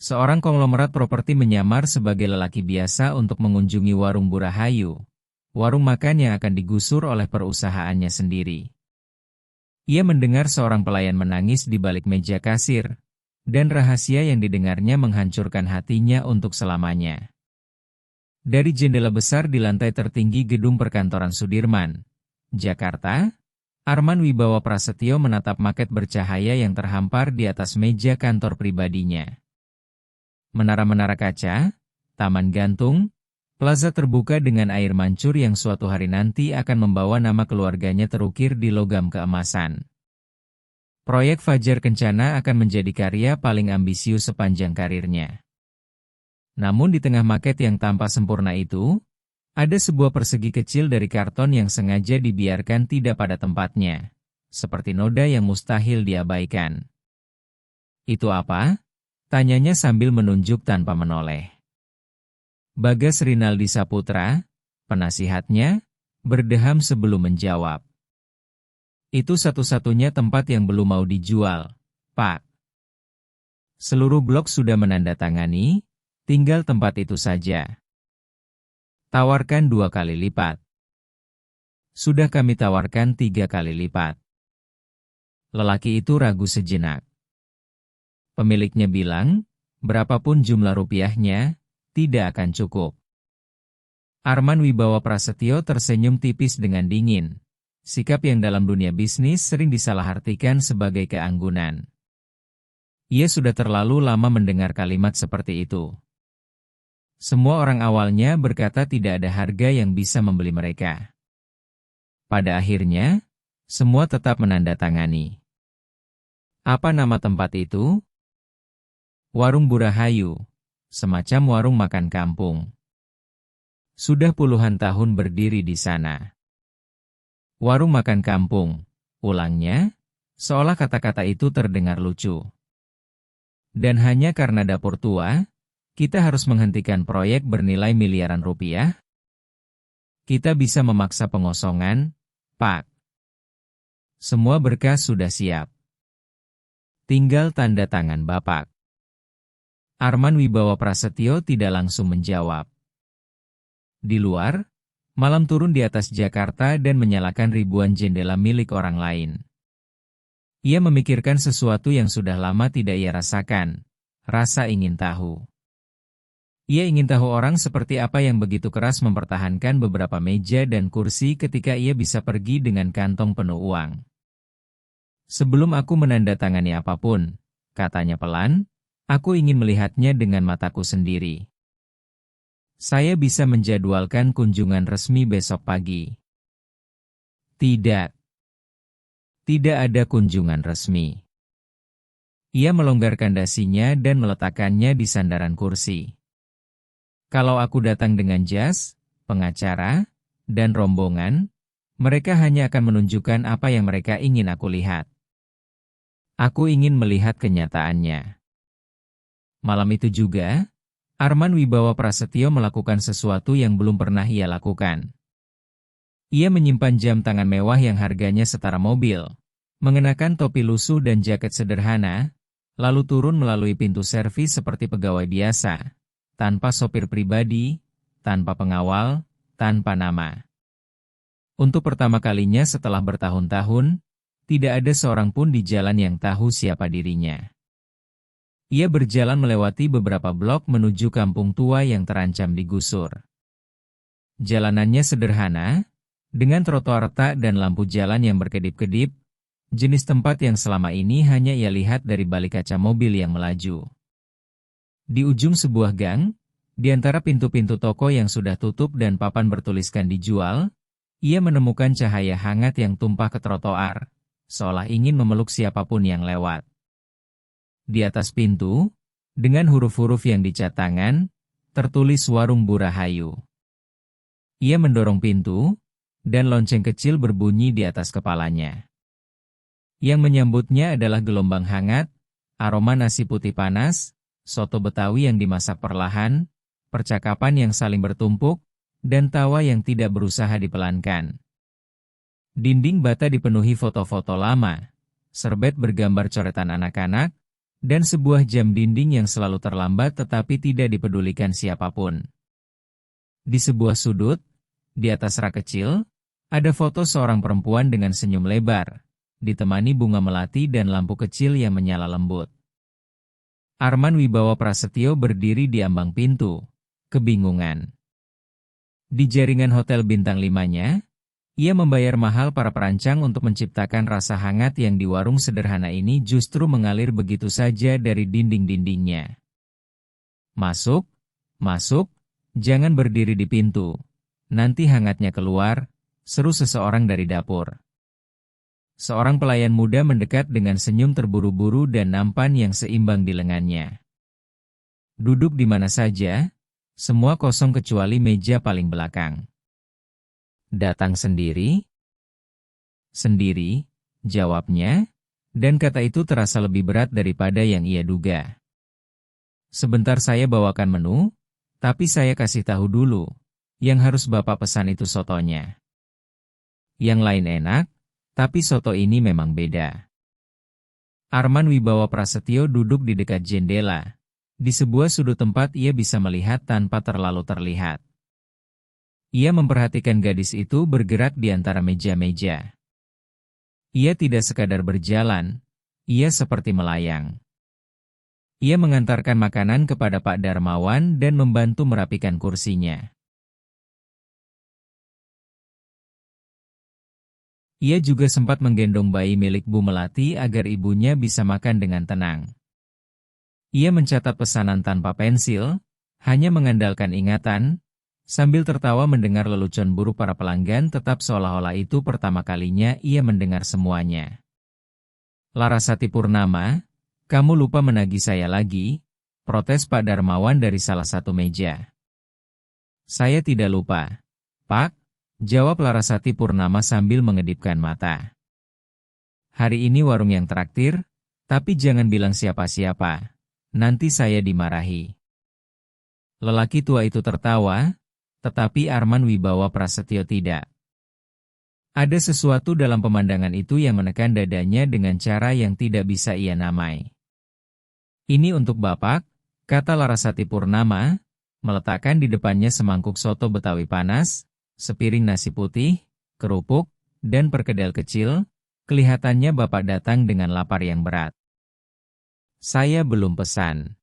Seorang konglomerat properti menyamar sebagai lelaki biasa untuk mengunjungi warung Bu Rahayu, warung makan yang akan digusur oleh perusahaannya sendiri. Ia mendengar seorang pelayan menangis di balik meja kasir, dan rahasia yang didengarnya menghancurkan hatinya untuk selamanya. Dari jendela besar di lantai tertinggi gedung perkantoran Sudirman, Jakarta, Arman Wibawa Prasetyo menatap maket bercahaya yang terhampar di atas meja kantor pribadinya. Menara-menara kaca, taman gantung, plaza terbuka dengan air mancur yang suatu hari nanti akan membawa nama keluarganya terukir di logam keemasan. Proyek Fajar Kencana akan menjadi karya paling ambisius sepanjang karirnya. Namun di tengah maket yang tampak sempurna itu, ada sebuah persegi kecil dari karton yang sengaja dibiarkan tidak pada tempatnya, seperti noda yang mustahil diabaikan. Itu apa? Tanyanya sambil menunjuk tanpa menoleh. Bagas Rinaldi Saputra, penasihatnya, berdeham sebelum menjawab. Itu satu-satunya tempat yang belum mau dijual, Pak. Seluruh blok sudah menandatangani, tinggal tempat itu saja. Tawarkan 2 kali lipat. Sudah kami tawarkan 3 kali lipat. Lelaki itu ragu sejenak. Pemiliknya bilang, berapapun jumlah rupiahnya, tidak akan cukup. Arman Wibawa Prasetyo tersenyum tipis dengan dingin. Sikap yang dalam dunia bisnis sering disalahartikan sebagai keanggunan. Ia sudah terlalu lama mendengar kalimat seperti itu. Semua orang awalnya berkata tidak ada harga yang bisa membeli mereka. Pada akhirnya, semua tetap menandatangani. Apa nama tempat itu? Warung Bu Rahayu, semacam warung makan kampung. Sudah puluhan tahun berdiri di sana. Warung makan kampung, ulangnya, seolah kata-kata itu terdengar lucu. Dan hanya karena dapur tua, kita harus menghentikan proyek bernilai miliaran rupiah? Kita bisa memaksa pengosongan, Pak. Semua berkas sudah siap. Tinggal tanda tangan Bapak. Arman Wibawa Prasetyo tidak langsung menjawab. Di luar, malam turun di atas Jakarta dan menyalakan ribuan jendela milik orang lain. Ia memikirkan sesuatu yang sudah lama tidak ia rasakan, rasa ingin tahu. Ia ingin tahu orang seperti apa yang begitu keras mempertahankan beberapa meja dan kursi ketika ia bisa pergi dengan kantong penuh uang. Sebelum aku menandatangani apapun, katanya pelan, aku ingin melihatnya dengan mataku sendiri. Saya bisa menjadwalkan kunjungan resmi besok pagi. Tidak. Tidak ada kunjungan resmi. Ia melonggarkan dasinya dan meletakkannya di sandaran kursi. Kalau aku datang dengan jas, pengacara, dan rombongan, mereka hanya akan menunjukkan apa yang mereka ingin aku lihat. Aku ingin melihat kenyataannya. Malam itu juga, Arman Wibawa Prasetyo melakukan sesuatu yang belum pernah ia lakukan. Ia menyimpan jam tangan mewah yang harganya setara mobil, mengenakan topi lusuh dan jaket sederhana, lalu turun melalui pintu servis seperti pegawai biasa, tanpa sopir pribadi, tanpa pengawal, tanpa nama. Untuk pertama kalinya setelah bertahun-tahun, tidak ada seorang pun di jalan yang tahu siapa dirinya. Ia berjalan melewati beberapa blok menuju kampung tua yang terancam digusur. Jalanannya sederhana, dengan trotoar retak dan lampu jalan yang berkedip-kedip, jenis tempat yang selama ini hanya ia lihat dari balik kaca mobil yang melaju. Di ujung sebuah gang, di antara pintu-pintu toko yang sudah tutup dan papan bertuliskan dijual, ia menemukan cahaya hangat yang tumpah ke trotoar, seolah ingin memeluk siapapun yang lewat. Di atas pintu, dengan huruf-huruf yang dicat tangan, tertulis Warung Bu Rahayu. Ia mendorong pintu, dan lonceng kecil berbunyi di atas kepalanya. Yang menyambutnya adalah gelombang hangat, aroma nasi putih panas, soto Betawi yang dimasak perlahan, percakapan yang saling bertumpuk, dan tawa yang tidak berusaha dipelankan. Dinding bata dipenuhi foto-foto lama, serbet bergambar coretan anak-anak, dan sebuah jam dinding yang selalu terlambat tetapi tidak dipedulikan siapapun. Di sebuah sudut, di atas rak kecil, ada foto seorang perempuan dengan senyum lebar, ditemani bunga melati dan lampu kecil yang menyala lembut. Arman Wibawa Prasetyo berdiri di ambang pintu, kebingungan. Di jaringan hotel bintang 5-nya, ia membayar mahal para perancang untuk menciptakan rasa hangat yang di warung sederhana ini justru mengalir begitu saja dari dinding-dindingnya. Masuk, masuk, jangan berdiri di pintu. Nanti hangatnya keluar, seru seseorang dari dapur. Seorang pelayan muda mendekat dengan senyum terburu-buru dan nampan yang seimbang di lengannya. Duduk di mana saja, semua kosong kecuali meja paling belakang. Datang sendiri? Sendiri, jawabnya, dan kata itu terasa lebih berat daripada yang ia duga. Sebentar saya bawakan menu, tapi saya kasih tahu dulu, yang harus Bapak pesan itu sotonya. Yang lain enak, tapi soto ini memang beda. Arman Wibawa Prasetyo duduk di dekat jendela. Di sebuah sudut tempat ia bisa melihat tanpa terlalu terlihat. Ia memperhatikan gadis itu bergerak di antara meja-meja. Ia tidak sekadar berjalan, ia seperti melayang. Ia mengantarkan makanan kepada Pak Darmawan dan membantu merapikan kursinya. Ia juga sempat menggendong bayi milik Bu Melati agar ibunya bisa makan dengan tenang. Ia mencatat pesanan tanpa pensil, hanya mengandalkan ingatan, sambil tertawa mendengar lelucon buruk para pelanggan tetap seolah-olah itu pertama kalinya ia mendengar semuanya. Larasati Purnama, kamu lupa menagih saya lagi, protes Pak Darmawan dari salah satu meja. Saya tidak lupa, Pak, jawab Larasati Purnama sambil mengedipkan mata. Hari ini warung yang traktir, tapi jangan bilang siapa-siapa, nanti saya dimarahi. Lelaki tua itu tertawa, tetapi Arman Wibawa Prasetyo tidak. Ada sesuatu dalam pemandangan itu yang menekan dadanya dengan cara yang tidak bisa ia namai. Ini untuk Bapak, kata Larasati Purnama, meletakkan di depannya semangkuk soto Betawi panas, sepiring nasi putih, kerupuk, dan perkedel kecil. Kelihatannya Bapak datang dengan lapar yang berat. Saya belum pesan.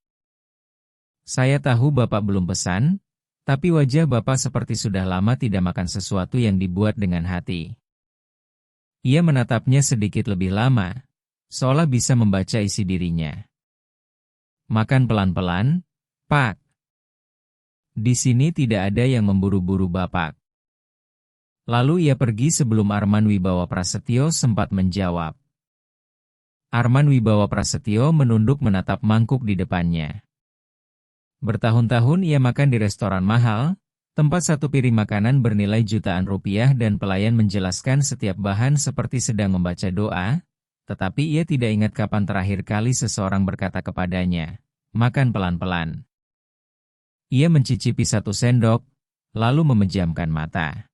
Saya tahu Bapak belum pesan, tapi wajah Bapak seperti sudah lama tidak makan sesuatu yang dibuat dengan hati. Ia menatapnya sedikit lebih lama, seolah bisa membaca isi dirinya. Makan pelan-pelan, Pak. Di sini tidak ada yang memburu-buru Bapak. Lalu ia pergi sebelum Arman Wibawa Prasetyo sempat menjawab. Arman Wibawa Prasetyo menunduk menatap mangkuk di depannya. Bertahun-tahun ia makan di restoran mahal, tempat satu piring makanan bernilai jutaan rupiah dan pelayan menjelaskan setiap bahan seperti sedang membaca doa, tetapi ia tidak ingat kapan terakhir kali seseorang berkata kepadanya, makan pelan-pelan. Ia mencicipi satu sendok, lalu memejamkan mata.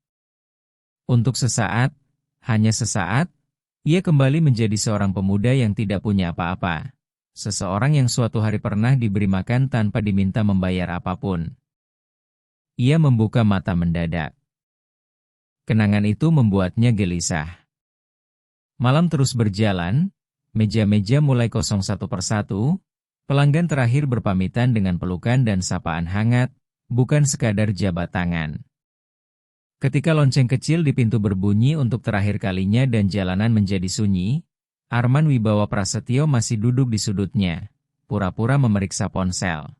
Untuk sesaat, hanya sesaat, ia kembali menjadi seorang pemuda yang tidak punya apa-apa. Seseorang yang suatu hari pernah diberi makan tanpa diminta membayar apapun. Ia membuka mata mendadak. Kenangan itu membuatnya gelisah. Malam terus berjalan, meja-meja mulai kosong satu persatu, pelanggan terakhir berpamitan dengan pelukan dan sapaan hangat, bukan sekadar jabat tangan. Ketika lonceng kecil di pintu berbunyi untuk terakhir kalinya dan jalanan menjadi sunyi, Arman Wibawa Prasetyo masih duduk di sudutnya, pura-pura memeriksa ponsel.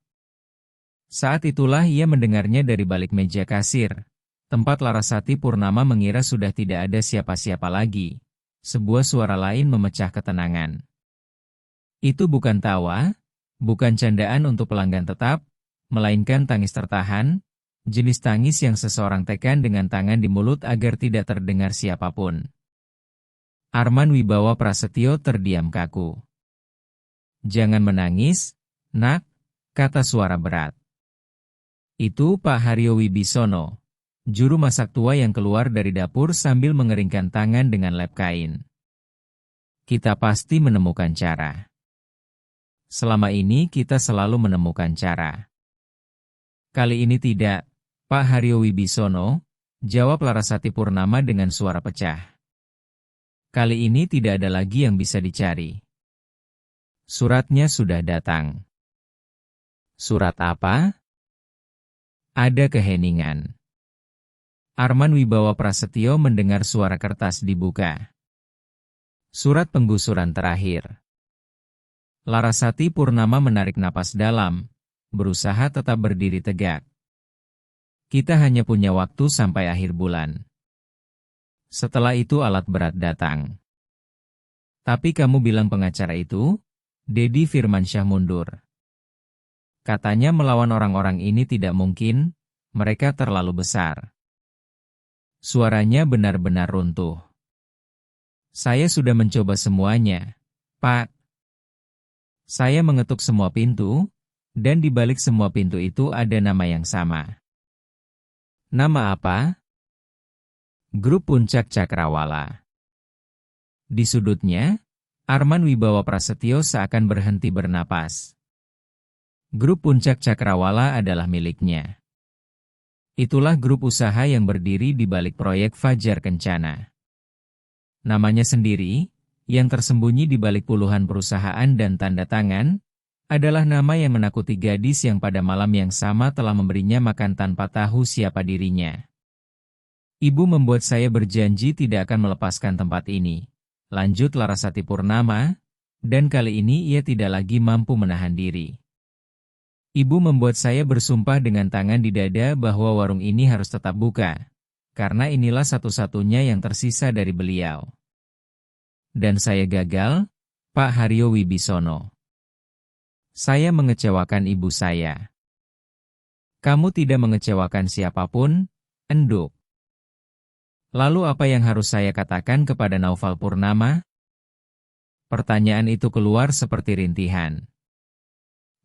Saat itulah ia mendengarnya dari balik meja kasir, tempat Larasati Purnama mengira sudah tidak ada siapa-siapa lagi. Sebuah suara lain memecah ketenangan. Itu bukan tawa, bukan candaan untuk pelanggan tetap, melainkan tangis tertahan, jenis tangis yang seseorang tekan dengan tangan di mulut agar tidak terdengar siapapun. Arman Wibawa Prasetyo terdiam kaku. Jangan menangis, nak, kata suara berat. Itu Pak Haryo Wibisono, juru masak tua yang keluar dari dapur sambil mengeringkan tangan dengan lep kain. Kita pasti menemukan cara. Selama ini kita selalu menemukan cara. Kali ini tidak, Pak Haryo Wibisono, jawab Larasati Purnama dengan suara pecah. Kali ini tidak ada lagi yang bisa dicari. Suratnya sudah datang. Surat apa? Ada keheningan. Arman Wibawa Prasetyo mendengar suara kertas dibuka. Surat penggusuran terakhir. Larasati Purnama menarik napas dalam, berusaha tetap berdiri tegak. Kita hanya punya waktu sampai akhir bulan. Setelah itu alat berat datang. Tapi kamu bilang pengacara itu? Dedi Firmansyah mundur. Katanya melawan orang-orang ini tidak mungkin, mereka terlalu besar. Suaranya benar-benar runtuh. Saya sudah mencoba semuanya, Pak. Saya mengetuk semua pintu, dan di balik semua pintu itu ada nama yang sama. Nama apa? Grup Puncak Cakrawala. Di sudutnya, Arman Wibawa Prasetyo seakan berhenti bernapas. Grup Puncak Cakrawala adalah miliknya. Itulah grup usaha yang berdiri di balik proyek Fajar Kencana. Namanya sendiri, yang tersembunyi di balik puluhan perusahaan dan tanda tangan, adalah nama yang menakuti gadis yang pada malam yang sama telah memberinya makan tanpa tahu siapa dirinya. Ibu membuat saya berjanji tidak akan melepaskan tempat ini, lanjut Larasati Purnama, dan kali ini ia tidak lagi mampu menahan diri. Ibu membuat saya bersumpah dengan tangan di dada bahwa warung ini harus tetap buka, karena inilah satu-satunya yang tersisa dari beliau. Dan saya gagal, Pak Haryo Wibisono. Saya mengecewakan ibu saya. Kamu tidak mengecewakan siapapun, Enduk. Lalu apa yang harus saya katakan kepada Naufal Purnama? Pertanyaan itu keluar seperti rintihan.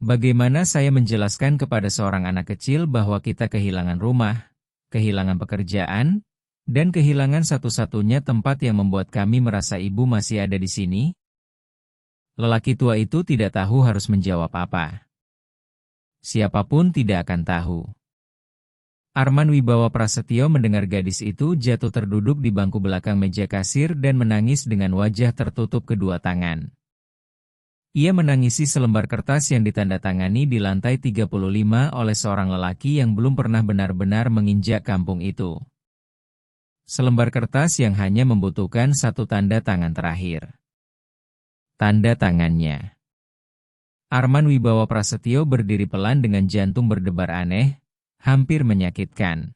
Bagaimana saya menjelaskan kepada seorang anak kecil bahwa kita kehilangan rumah, kehilangan pekerjaan, dan kehilangan satu-satunya tempat yang membuat kami merasa ibu masih ada di sini? Lelaki tua itu tidak tahu harus menjawab apa. Siapapun tidak akan tahu. Arman Wibawa Prasetyo mendengar gadis itu jatuh terduduk di bangku belakang meja kasir dan menangis dengan wajah tertutup kedua tangan. Ia menangisi selembar kertas yang ditandatangani di lantai 35 oleh seorang lelaki yang belum pernah benar-benar menginjak kampung itu. Selembar kertas yang hanya membutuhkan satu tanda tangan terakhir. Tanda tangannya. Arman Wibawa Prasetyo berdiri pelan dengan jantung berdebar aneh, hampir menyakitkan.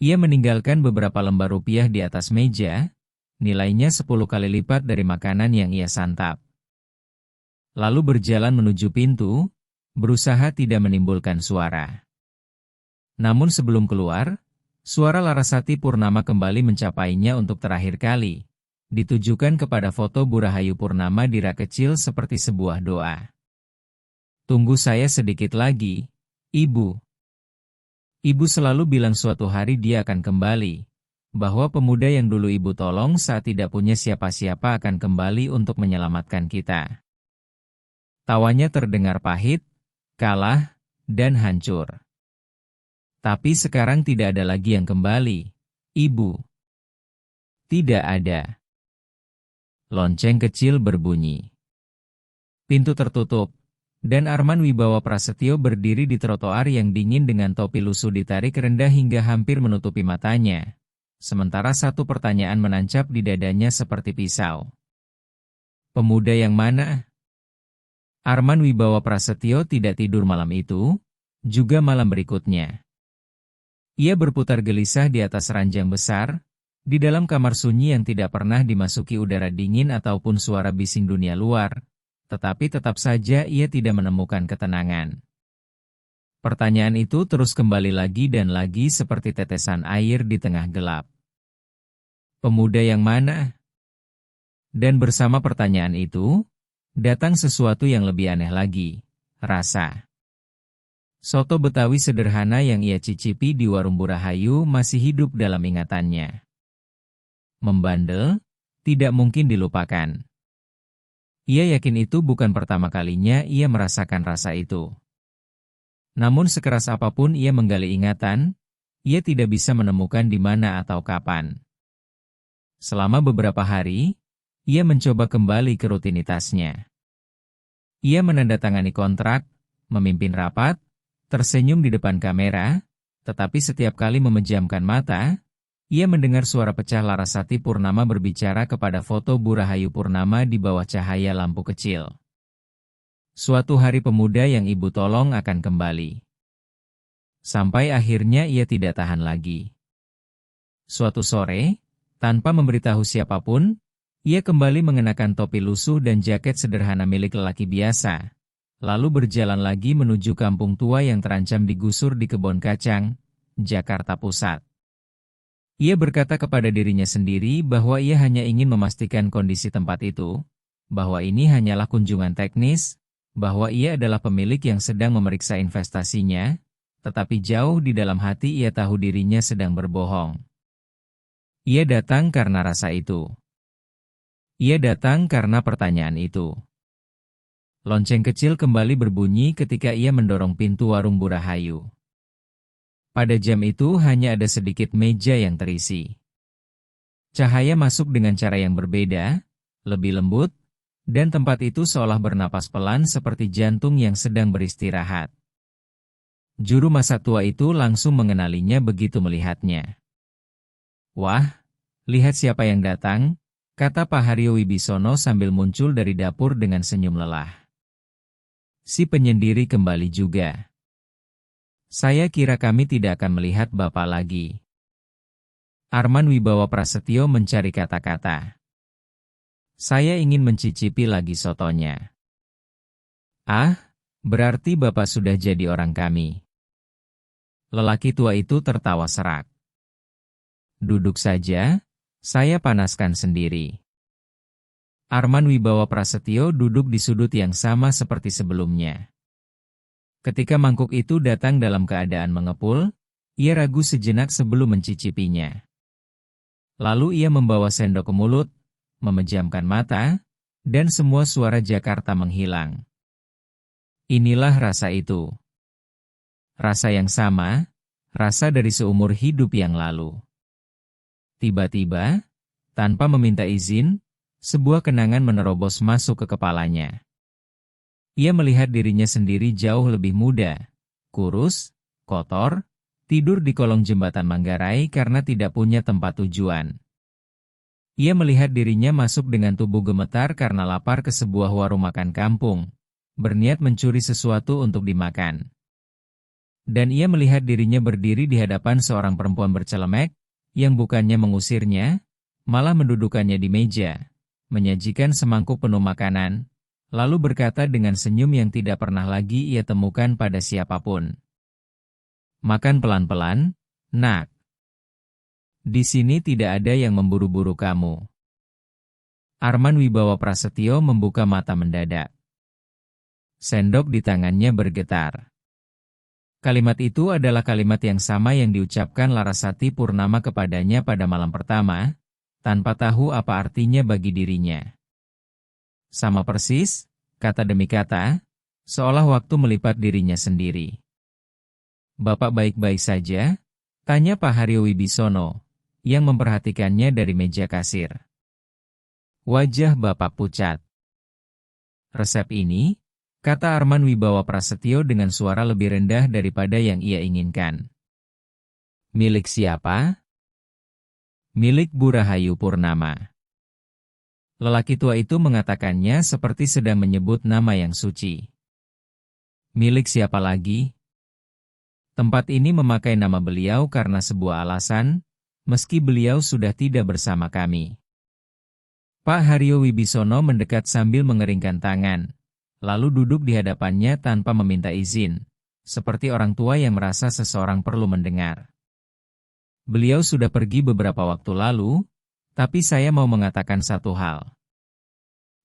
Ia meninggalkan beberapa lembar rupiah di atas meja, nilainya 10 kali lipat dari makanan yang ia santap. Lalu berjalan menuju pintu, berusaha tidak menimbulkan suara. Namun sebelum keluar, suara Larasati Purnama kembali mencapainya untuk terakhir kali, ditujukan kepada foto Bu Rahayu Purnama di rak kecil seperti sebuah doa. Tunggu saya sedikit lagi, Ibu. Ibu selalu bilang suatu hari dia akan kembali, bahwa pemuda yang dulu Ibu tolong saat tidak punya siapa-siapa akan kembali untuk menyelamatkan kita. Tawanya terdengar pahit, kalah, dan hancur. Tapi sekarang tidak ada lagi yang kembali, Ibu. Tidak ada. Lonceng kecil berbunyi. Pintu tertutup, dan Arman Wibawa Prasetyo berdiri di trotoar yang dingin dengan topi lusuh ditarik rendah hingga hampir menutupi matanya. Sementara satu pertanyaan menancap di dadanya seperti pisau. Pemuda yang mana? Arman Wibawa Prasetyo tidak tidur malam itu, juga malam berikutnya. Ia berputar gelisah di atas ranjang besar, di dalam kamar sunyi yang tidak pernah dimasuki udara dingin ataupun suara bising dunia luar, tetapi tetap saja ia tidak menemukan ketenangan. Pertanyaan itu terus kembali lagi dan lagi seperti tetesan air di tengah gelap. Pemuda yang mana? Dan bersama pertanyaan itu, datang sesuatu yang lebih aneh lagi, rasa. Soto Betawi sederhana yang ia cicipi di warung Bu Rahayu masih hidup dalam ingatannya. Membandel, tidak mungkin dilupakan. Ia yakin itu bukan pertama kalinya ia merasakan rasa itu. Namun sekeras apapun ia menggali ingatan, ia tidak bisa menemukan di mana atau kapan. Selama beberapa hari, ia mencoba kembali ke rutinitasnya. Ia menandatangani kontrak, memimpin rapat, tersenyum di depan kamera, tetapi setiap kali memejamkan mata, ia mendengar suara pecah Larasati Purnama berbicara kepada foto Bu Rahayu Purnama di bawah cahaya lampu kecil. Suatu hari pemuda yang ibu tolong akan kembali. Sampai akhirnya ia tidak tahan lagi. Suatu sore, tanpa memberitahu siapapun, ia kembali mengenakan topi lusuh dan jaket sederhana milik lelaki biasa, lalu berjalan lagi menuju kampung tua yang terancam digusur di Kebon Kacang, Jakarta Pusat. Ia berkata kepada dirinya sendiri bahwa ia hanya ingin memastikan kondisi tempat itu, bahwa ini hanyalah kunjungan teknis, bahwa ia adalah pemilik yang sedang memeriksa investasinya, tetapi jauh di dalam hati ia tahu dirinya sedang berbohong. Ia datang karena rasa itu. Ia datang karena pertanyaan itu. Lonceng kecil kembali berbunyi ketika ia mendorong pintu warung Bu Rahayu. Pada jam itu hanya ada sedikit meja yang terisi. Cahaya masuk dengan cara yang berbeda, lebih lembut, dan tempat itu seolah bernapas pelan seperti jantung yang sedang beristirahat. Juru masak tua itu langsung mengenalinya begitu melihatnya. "Wah, lihat siapa yang datang," kata Pak Haryo Wibisono sambil muncul dari dapur dengan senyum lelah. Si penyendiri kembali juga. "Saya kira kami tidak akan melihat Bapak lagi." Arman Wibawa Prasetyo mencari kata-kata. "Saya ingin mencicipi lagi sotonya." "Ah, berarti Bapak sudah jadi orang kami." Lelaki tua itu tertawa serak. "Duduk saja, saya panaskan sendiri." Arman Wibawa Prasetyo duduk di sudut yang sama seperti sebelumnya. Ketika mangkuk itu datang dalam keadaan mengepul, ia ragu sejenak sebelum mencicipinya. Lalu ia membawa sendok ke mulut, memejamkan mata, dan semua suara Jakarta menghilang. Inilah rasa itu. Rasa yang sama, rasa dari seumur hidup yang lalu. Tiba-tiba, tanpa meminta izin, sebuah kenangan menerobos masuk ke kepalanya. Ia melihat dirinya sendiri jauh lebih muda, kurus, kotor, tidur di kolong jembatan Manggarai karena tidak punya tempat tujuan. Ia melihat dirinya masuk dengan tubuh gemetar karena lapar ke sebuah warung makan kampung, berniat mencuri sesuatu untuk dimakan. Dan ia melihat dirinya berdiri di hadapan seorang perempuan bercelemek, yang bukannya mengusirnya, malah mendudukannya di meja, menyajikan semangkuk penuh makanan, lalu berkata dengan senyum yang tidak pernah lagi ia temukan pada siapapun. "Makan pelan-pelan, nak. Di sini tidak ada yang memburu-buru kamu." Arman Wibawa Prasetyo membuka mata mendadak. Sendok di tangannya bergetar. Kalimat itu adalah kalimat yang sama yang diucapkan Larasati Purnama kepadanya pada malam pertama, tanpa tahu apa artinya bagi dirinya. Sama persis, kata demi kata, seolah waktu melipat dirinya sendiri. "Bapak baik-baik saja?" tanya Pak Haryo Wibisono, yang memperhatikannya dari meja kasir. Wajah Bapak pucat. "Resep ini," kata Arman Wibawa Prasetyo dengan suara lebih rendah daripada yang ia inginkan. "Milik siapa?" "Milik Bu Rahayu Purnama." Lelaki tua itu mengatakannya seperti sedang menyebut nama yang suci. "Milik siapa lagi?" "Tempat ini memakai nama beliau karena sebuah alasan, meski beliau sudah tidak bersama kami." Pak Haryo Wibisono mendekat sambil mengeringkan tangan, lalu duduk di hadapannya tanpa meminta izin, seperti orang tua yang merasa seseorang perlu mendengar. "Beliau sudah pergi beberapa waktu lalu, tapi saya mau mengatakan satu hal.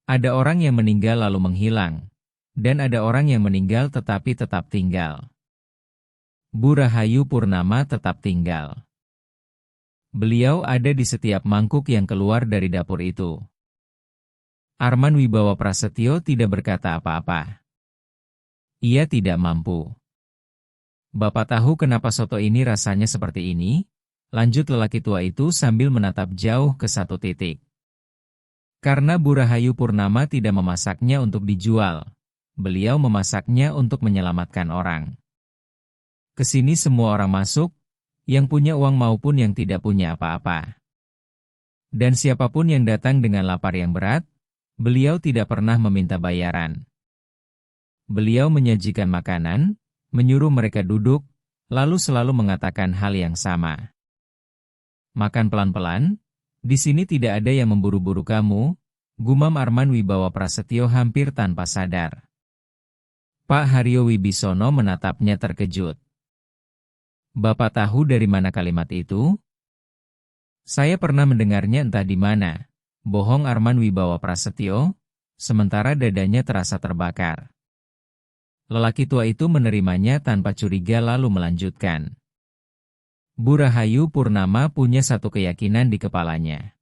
Ada orang yang meninggal lalu menghilang, dan ada orang yang meninggal tetapi tetap tinggal. Bu Rahayu Purnama tetap tinggal. Beliau ada di setiap mangkuk yang keluar dari dapur itu. Arman Wibawa Prasetyo tidak berkata apa-apa. Ia tidak mampu. Bapak tahu kenapa soto ini rasanya seperti ini? Lanjut lelaki tua itu sambil menatap jauh ke satu titik. Karena Bu Rahayu Purnama tidak memasaknya untuk dijual. Beliau memasaknya untuk menyelamatkan orang. Kesini semua orang masuk, yang punya uang maupun yang tidak punya apa-apa. Dan siapapun yang datang dengan lapar yang berat, beliau tidak pernah meminta bayaran. Beliau menyajikan makanan, menyuruh mereka duduk, lalu selalu mengatakan hal yang sama. Makan pelan-pelan, di sini tidak ada yang memburu-buru kamu, gumam Arman Wibawa Prasetyo hampir tanpa sadar. Pak Haryo Wibisono menatapnya terkejut. Bapak tahu dari mana kalimat itu? Saya pernah mendengarnya entah di mana. Bohong Arman Wibawa Prasetyo, sementara dadanya terasa terbakar. Lelaki tua itu menerimanya tanpa curiga lalu melanjutkan. Bu Rahayu Purnama punya satu keyakinan di kepalanya.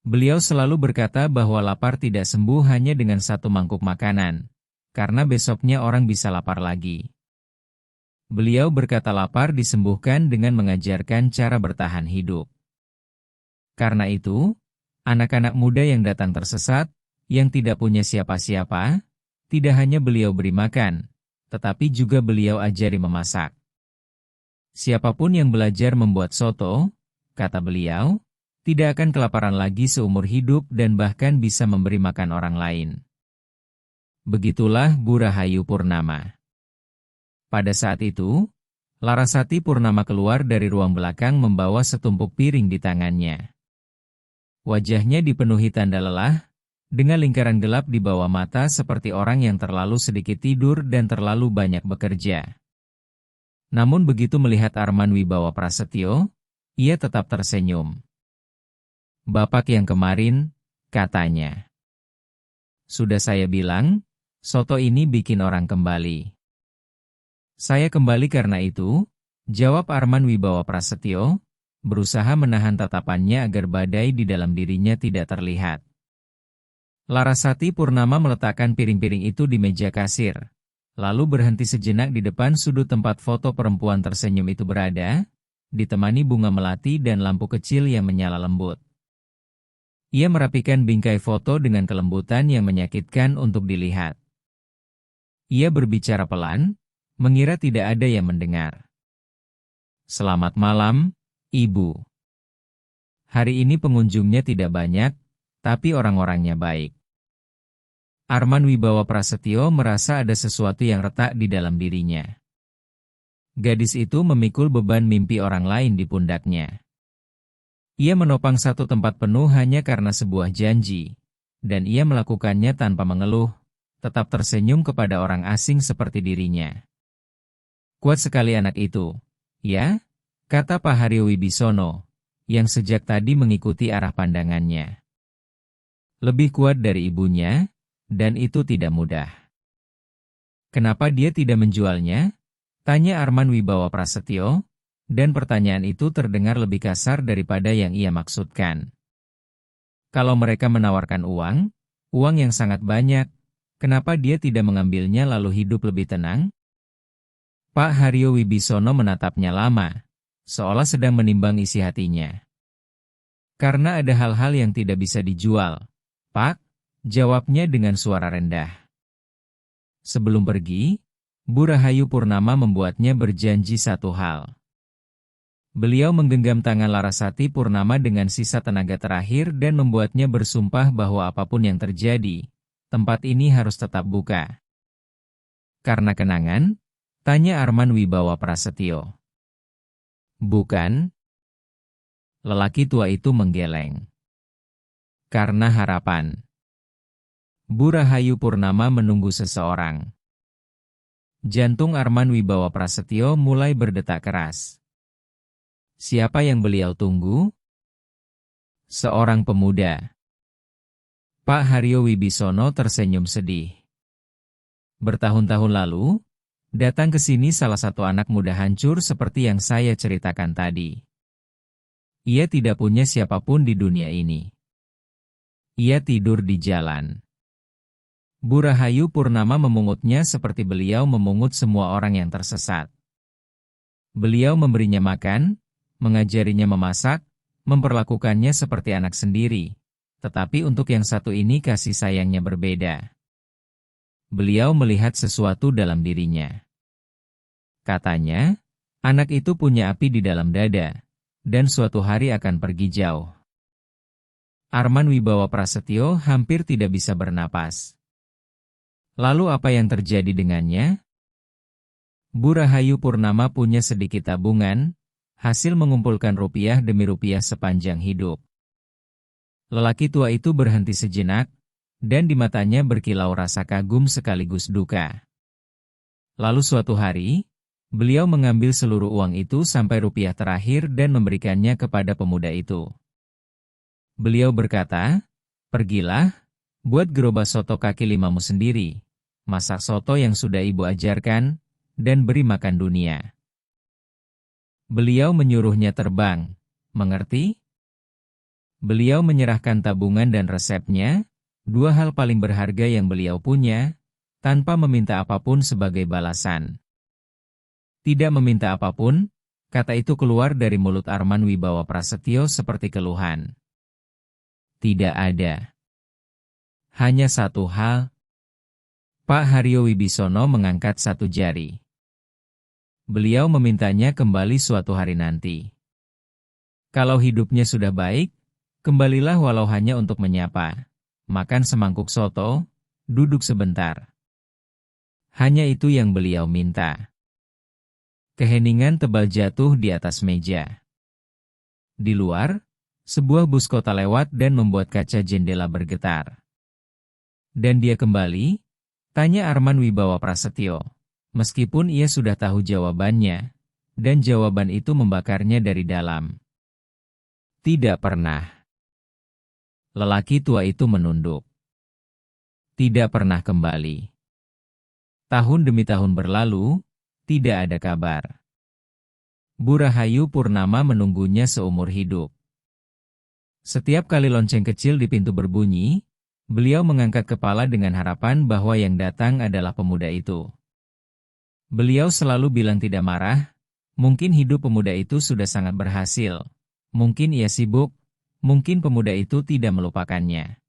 Beliau selalu berkata bahwa lapar tidak sembuh hanya dengan satu mangkuk makanan, karena besoknya orang bisa lapar lagi. Beliau berkata lapar disembuhkan dengan mengajarkan cara bertahan hidup. Karena itu, anak-anak muda yang datang tersesat, yang tidak punya siapa-siapa, tidak hanya beliau beri makan, tetapi juga beliau ajari memasak. Siapapun yang belajar membuat soto, kata beliau, tidak akan kelaparan lagi seumur hidup dan bahkan bisa memberi makan orang lain. Begitulah Bu Rahayu Purnama. Pada saat itu, Larasati Purnama keluar dari ruang belakang membawa setumpuk piring di tangannya. Wajahnya dipenuhi tanda lelah, dengan lingkaran gelap di bawah mata seperti orang yang terlalu sedikit tidur dan terlalu banyak bekerja. Namun begitu melihat Arman Wibawa Prasetyo, ia tetap tersenyum. Bapak yang kemarin, katanya. Sudah saya bilang, soto ini bikin orang kembali. Saya kembali karena itu, jawab Arman Wibawa Prasetyo, berusaha menahan tatapannya agar badai di dalam dirinya tidak terlihat. Larasati Purnama meletakkan piring-piring itu di meja kasir, lalu berhenti sejenak di depan sudut tempat foto perempuan tersenyum itu berada, ditemani bunga melati dan lampu kecil yang menyala lembut. Ia merapikan bingkai foto dengan kelembutan yang menyakitkan untuk dilihat. Ia berbicara pelan, mengira tidak ada yang mendengar. Selamat malam, Ibu. Hari ini pengunjungnya tidak banyak, tapi orang-orangnya baik. Arman Wibawa Prasetyo merasa ada sesuatu yang retak di dalam dirinya. Gadis itu memikul beban mimpi orang lain di pundaknya. Ia menopang satu tempat penuh hanya karena sebuah janji, dan ia melakukannya tanpa mengeluh, tetap tersenyum kepada orang asing seperti dirinya. Kuat sekali anak itu, ya? Kata Pak Haryo Wibisono, yang sejak tadi mengikuti arah pandangannya. Lebih kuat dari ibunya, dan itu tidak mudah. Kenapa dia tidak menjualnya? Tanya Arman Wibawa Prasetyo, dan pertanyaan itu terdengar lebih kasar daripada yang ia maksudkan. Kalau mereka menawarkan uang yang sangat banyak, kenapa dia tidak mengambilnya lalu hidup lebih tenang? Pak Haryo Wibisono menatapnya lama, seolah sedang menimbang isi hatinya. Karena ada hal-hal yang tidak bisa dijual, Pak, jawabnya dengan suara rendah. Sebelum pergi, Bu Rahayu Purnama membuatnya berjanji satu hal. Beliau menggenggam tangan Larasati Purnama dengan sisa tenaga terakhir dan membuatnya bersumpah bahwa apapun yang terjadi, tempat ini harus tetap buka. Karena kenangan? Tanya Arman Wibawa Prasetyo. Bukan. Lelaki tua itu menggeleng. Karena harapan. Bu Rahayu Purnama menunggu seseorang. Jantung Arman Wibawa Prasetyo mulai berdetak keras. Siapa yang beliau tunggu? Seorang pemuda. Pak Haryo Wibisono tersenyum sedih. Bertahun-tahun lalu, datang ke sini salah satu anak muda hancur seperti yang saya ceritakan tadi. Ia tidak punya siapapun di dunia ini. Ia tidur di jalan. Bu Rahayu Purnama memungutnya seperti beliau memungut semua orang yang tersesat. Beliau memberinya makan, mengajarinya memasak, memperlakukannya seperti anak sendiri. Tetapi untuk yang satu ini kasih sayangnya berbeda. Beliau melihat sesuatu dalam dirinya. Katanya, anak itu punya api di dalam dada, dan suatu hari akan pergi jauh. Arman Wibawa Prasetyo hampir tidak bisa bernapas. Lalu apa yang terjadi dengannya? Bu Rahayu Purnama punya sedikit tabungan, hasil mengumpulkan rupiah demi rupiah sepanjang hidup. Lelaki tua itu berhenti sejenak, dan di matanya berkilau rasa kagum sekaligus duka. Lalu suatu hari, beliau mengambil seluruh uang itu sampai rupiah terakhir dan memberikannya kepada pemuda itu. Beliau berkata, "Pergilah, buat gerobak soto kaki limamu sendiri, masak soto yang sudah ibu ajarkan, dan beri makan dunia." Beliau menyuruhnya terbang, mengerti? Beliau menyerahkan tabungan dan resepnya, dua hal paling berharga yang beliau punya, tanpa meminta apapun sebagai balasan. Tidak meminta apapun, kata itu keluar dari mulut Arman Wibawa Prasetyo seperti keluhan. Tidak ada. Hanya satu hal. Pak Haryo Wibisono mengangkat satu jari. Beliau memintanya kembali suatu hari nanti. Kalau hidupnya sudah baik, kembalilah walau hanya untuk menyapa. Makan semangkuk soto, duduk sebentar. Hanya itu yang beliau minta. Keheningan tebal jatuh di atas meja. Di luar, sebuah bus kota lewat dan membuat kaca jendela bergetar. Dan dia kembali? Tanya Arman Wibawa Prasetyo. Meskipun ia sudah tahu jawabannya, dan jawaban itu membakarnya dari dalam. Tidak pernah. Lelaki tua itu menunduk. Tidak pernah kembali. Tahun demi tahun berlalu, tidak ada kabar. Bu Rahayu Purnama menunggunya seumur hidup. Setiap kali lonceng kecil di pintu berbunyi, beliau mengangkat kepala dengan harapan bahwa yang datang adalah pemuda itu. Beliau selalu bilang tidak marah, mungkin hidup pemuda itu sudah sangat berhasil, mungkin ia sibuk, mungkin pemuda itu tidak melupakannya.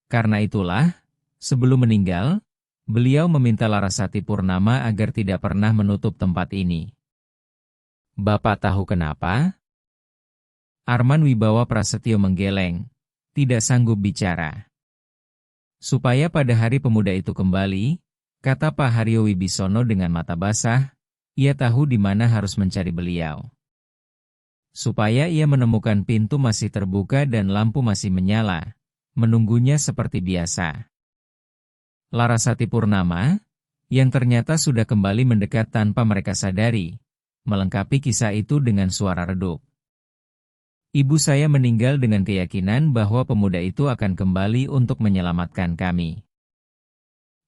Karena itulah, sebelum meninggal, beliau meminta Larasati Purnama agar tidak pernah menutup tempat ini. Bapak tahu kenapa? Arman Wibawa Prasetyo menggeleng, tidak sanggup bicara. Supaya pada hari pemuda itu kembali, kata Pak Haryo Wibisono dengan mata basah, ia tahu di mana harus mencari beliau. Supaya ia menemukan pintu masih terbuka dan lampu masih menyala, menunggunya seperti biasa. Larasati Purnama, yang ternyata sudah kembali mendekat tanpa mereka sadari, melengkapi kisah itu dengan suara redup. Ibu saya meninggal dengan keyakinan bahwa pemuda itu akan kembali untuk menyelamatkan kami.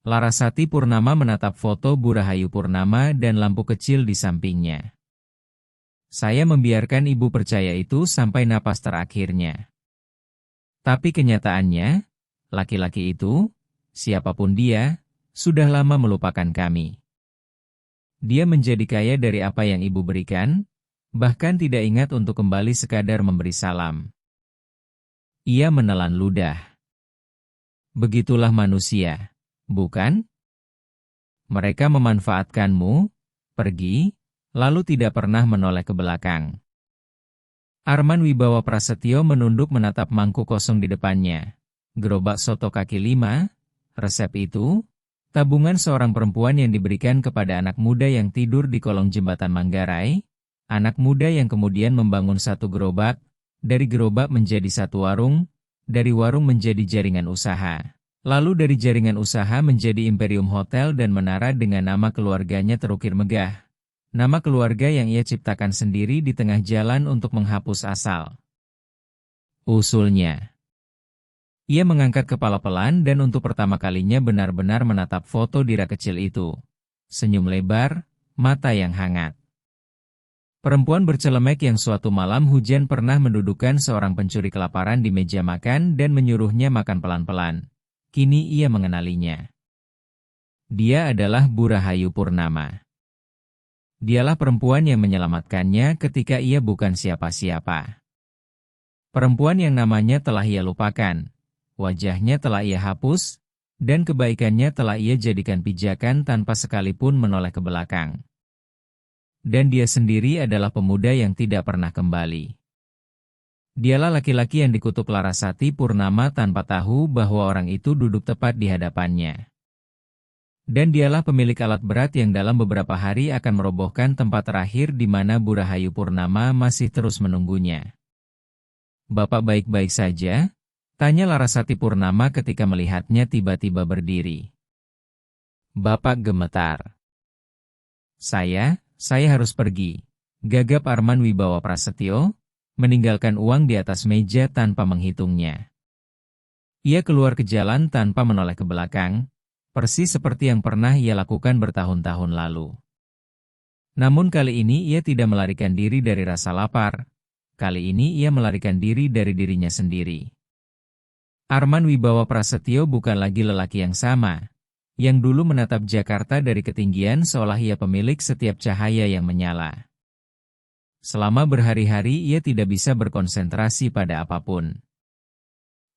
Larasati Purnama menatap foto Bu Rahayu Purnama dan lampu kecil di sampingnya. Saya membiarkan ibu percaya itu sampai napas terakhirnya. Tapi kenyataannya, laki-laki itu, siapapun dia, sudah lama melupakan kami. Dia menjadi kaya dari apa yang ibu berikan, bahkan tidak ingat untuk kembali sekadar memberi salam. Ia menelan ludah. Begitulah manusia, bukan? Mereka memanfaatkanmu, pergi, lalu tidak pernah menoleh ke belakang. Arman Wibawa Prasetyo menunduk menatap mangkuk kosong di depannya. Gerobak soto kaki lima, resep itu, tabungan seorang perempuan yang diberikan kepada anak muda yang tidur di kolong jembatan Manggarai, anak muda yang kemudian membangun satu gerobak, dari gerobak menjadi satu warung, dari warung menjadi jaringan usaha. Lalu dari jaringan usaha menjadi imperium hotel dan menara dengan nama keluarganya terukir megah. Nama keluarga yang ia ciptakan sendiri di tengah jalan untuk menghapus asal usulnya. Ia mengangkat kepala pelan dan untuk pertama kalinya benar-benar menatap foto diri kecil itu. Senyum lebar, mata yang hangat. Perempuan bercelemek yang suatu malam hujan pernah mendudukan seorang pencuri kelaparan di meja makan dan menyuruhnya makan pelan-pelan. Kini ia mengenalinya. Dia adalah Bu Rahayu Purnama. Dialah perempuan yang menyelamatkannya ketika ia bukan siapa-siapa. Perempuan yang namanya telah ia lupakan, wajahnya telah ia hapus, dan kebaikannya telah ia jadikan pijakan tanpa sekalipun menoleh ke belakang. Dan dia sendiri adalah pemuda yang tidak pernah kembali. Dialah laki-laki yang dikutuk Larasati Purnama tanpa tahu bahwa orang itu duduk tepat di hadapannya. Dan dialah pemilik alat berat yang dalam beberapa hari akan merobohkan tempat terakhir di mana Bu Rahayu Purnama masih terus menunggunya. "Bapak baik-baik saja?" tanya Larasati Purnama ketika melihatnya tiba-tiba berdiri. Bapak gemetar. Saya harus pergi," gagap Arman Wibawa Prasetyo, meninggalkan uang di atas meja tanpa menghitungnya. Ia keluar ke jalan tanpa menoleh ke belakang, persis seperti yang pernah ia lakukan bertahun-tahun lalu. Namun kali ini ia tidak melarikan diri dari rasa lapar, kali ini ia melarikan diri dari dirinya sendiri. Arman Wibawa Prasetyo bukan lagi lelaki yang sama, yang dulu menatap Jakarta dari ketinggian seolah ia pemilik setiap cahaya yang menyala. Selama berhari-hari ia tidak bisa berkonsentrasi pada apapun.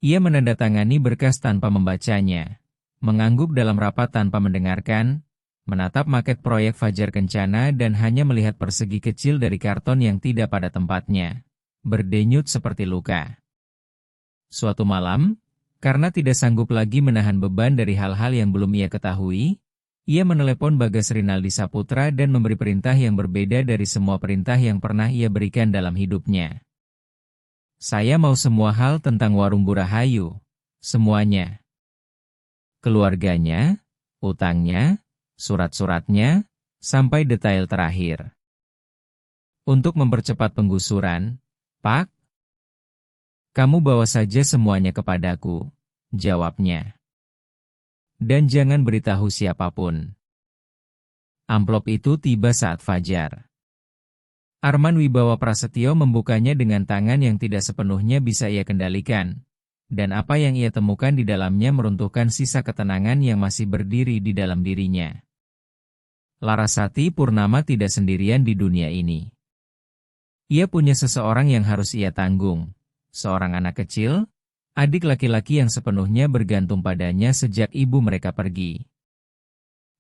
Ia menandatangani berkas tanpa membacanya, mengangguk dalam rapat tanpa mendengarkan, menatap maket proyek Fajar Kencana dan hanya melihat persegi kecil dari karton yang tidak pada tempatnya, berdenyut seperti luka. Suatu malam, karena tidak sanggup lagi menahan beban dari hal-hal yang belum ia ketahui, ia menelepon Bagas Rinaldi Saputra dan memberi perintah yang berbeda dari semua perintah yang pernah ia berikan dalam hidupnya. "Saya mau semua hal tentang warung Bu Rahayu, semuanya. Keluarganya, utangnya, surat-suratnya, sampai detail terakhir. Untuk mempercepat penggusuran, Pak, kamu bawa saja semuanya kepadaku," jawabnya. "Dan jangan beritahu siapapun." Amplop itu tiba saat fajar. Arman Wibawa Prasetyo membukanya dengan tangan yang tidak sepenuhnya bisa ia kendalikan, dan apa yang ia temukan di dalamnya meruntuhkan sisa ketenangan yang masih berdiri di dalam dirinya. Larasati Purnama tidak sendirian di dunia ini. Ia punya seseorang yang harus ia tanggung, seorang anak kecil, adik laki-laki yang sepenuhnya bergantung padanya sejak ibu mereka pergi.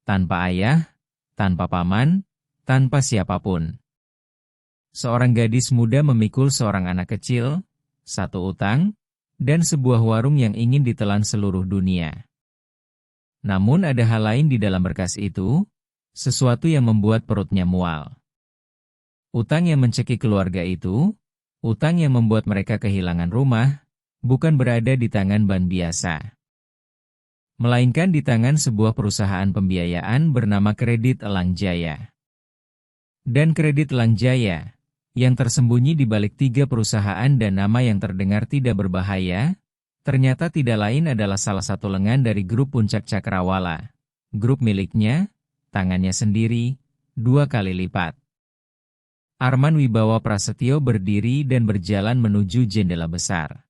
Tanpa ayah, tanpa paman, tanpa siapapun. Seorang gadis muda memikul seorang anak kecil, satu utang, dan sebuah warung yang ingin ditelan seluruh dunia. Namun ada hal lain di dalam berkas itu, sesuatu yang membuat perutnya mual. Utang yang mencekik keluarga itu, utang yang membuat mereka kehilangan rumah, bukan berada di tangan bank biasa, melainkan di tangan sebuah perusahaan pembiayaan bernama Kredit Elang Jaya. Dan Kredit Elang Jaya, yang tersembunyi di balik 3 perusahaan dan nama yang terdengar tidak berbahaya, ternyata tidak lain adalah salah satu lengan dari grup Puncak Cakrawala. Grup miliknya, tangannya sendiri, 2 kali lipat. Arman Wibawa Prasetyo berdiri dan berjalan menuju jendela besar.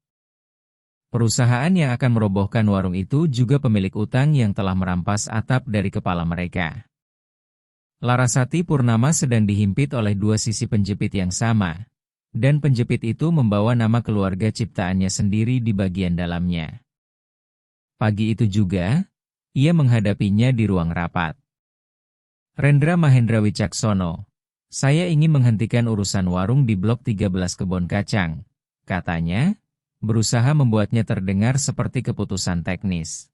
Perusahaan yang akan merobohkan warung itu juga pemilik utang yang telah merampas atap dari kepala mereka. Larasati Purnama sedang dihimpit oleh 2 sisi penjepit yang sama, dan penjepit itu membawa nama keluarga ciptaannya sendiri di bagian dalamnya. Pagi itu juga, ia menghadapinya di ruang rapat. "Rendra Mahendra Wicaksono, saya ingin menghentikan urusan warung di Blok 13 Kebon Kacang," katanya, berusaha membuatnya terdengar seperti keputusan teknis.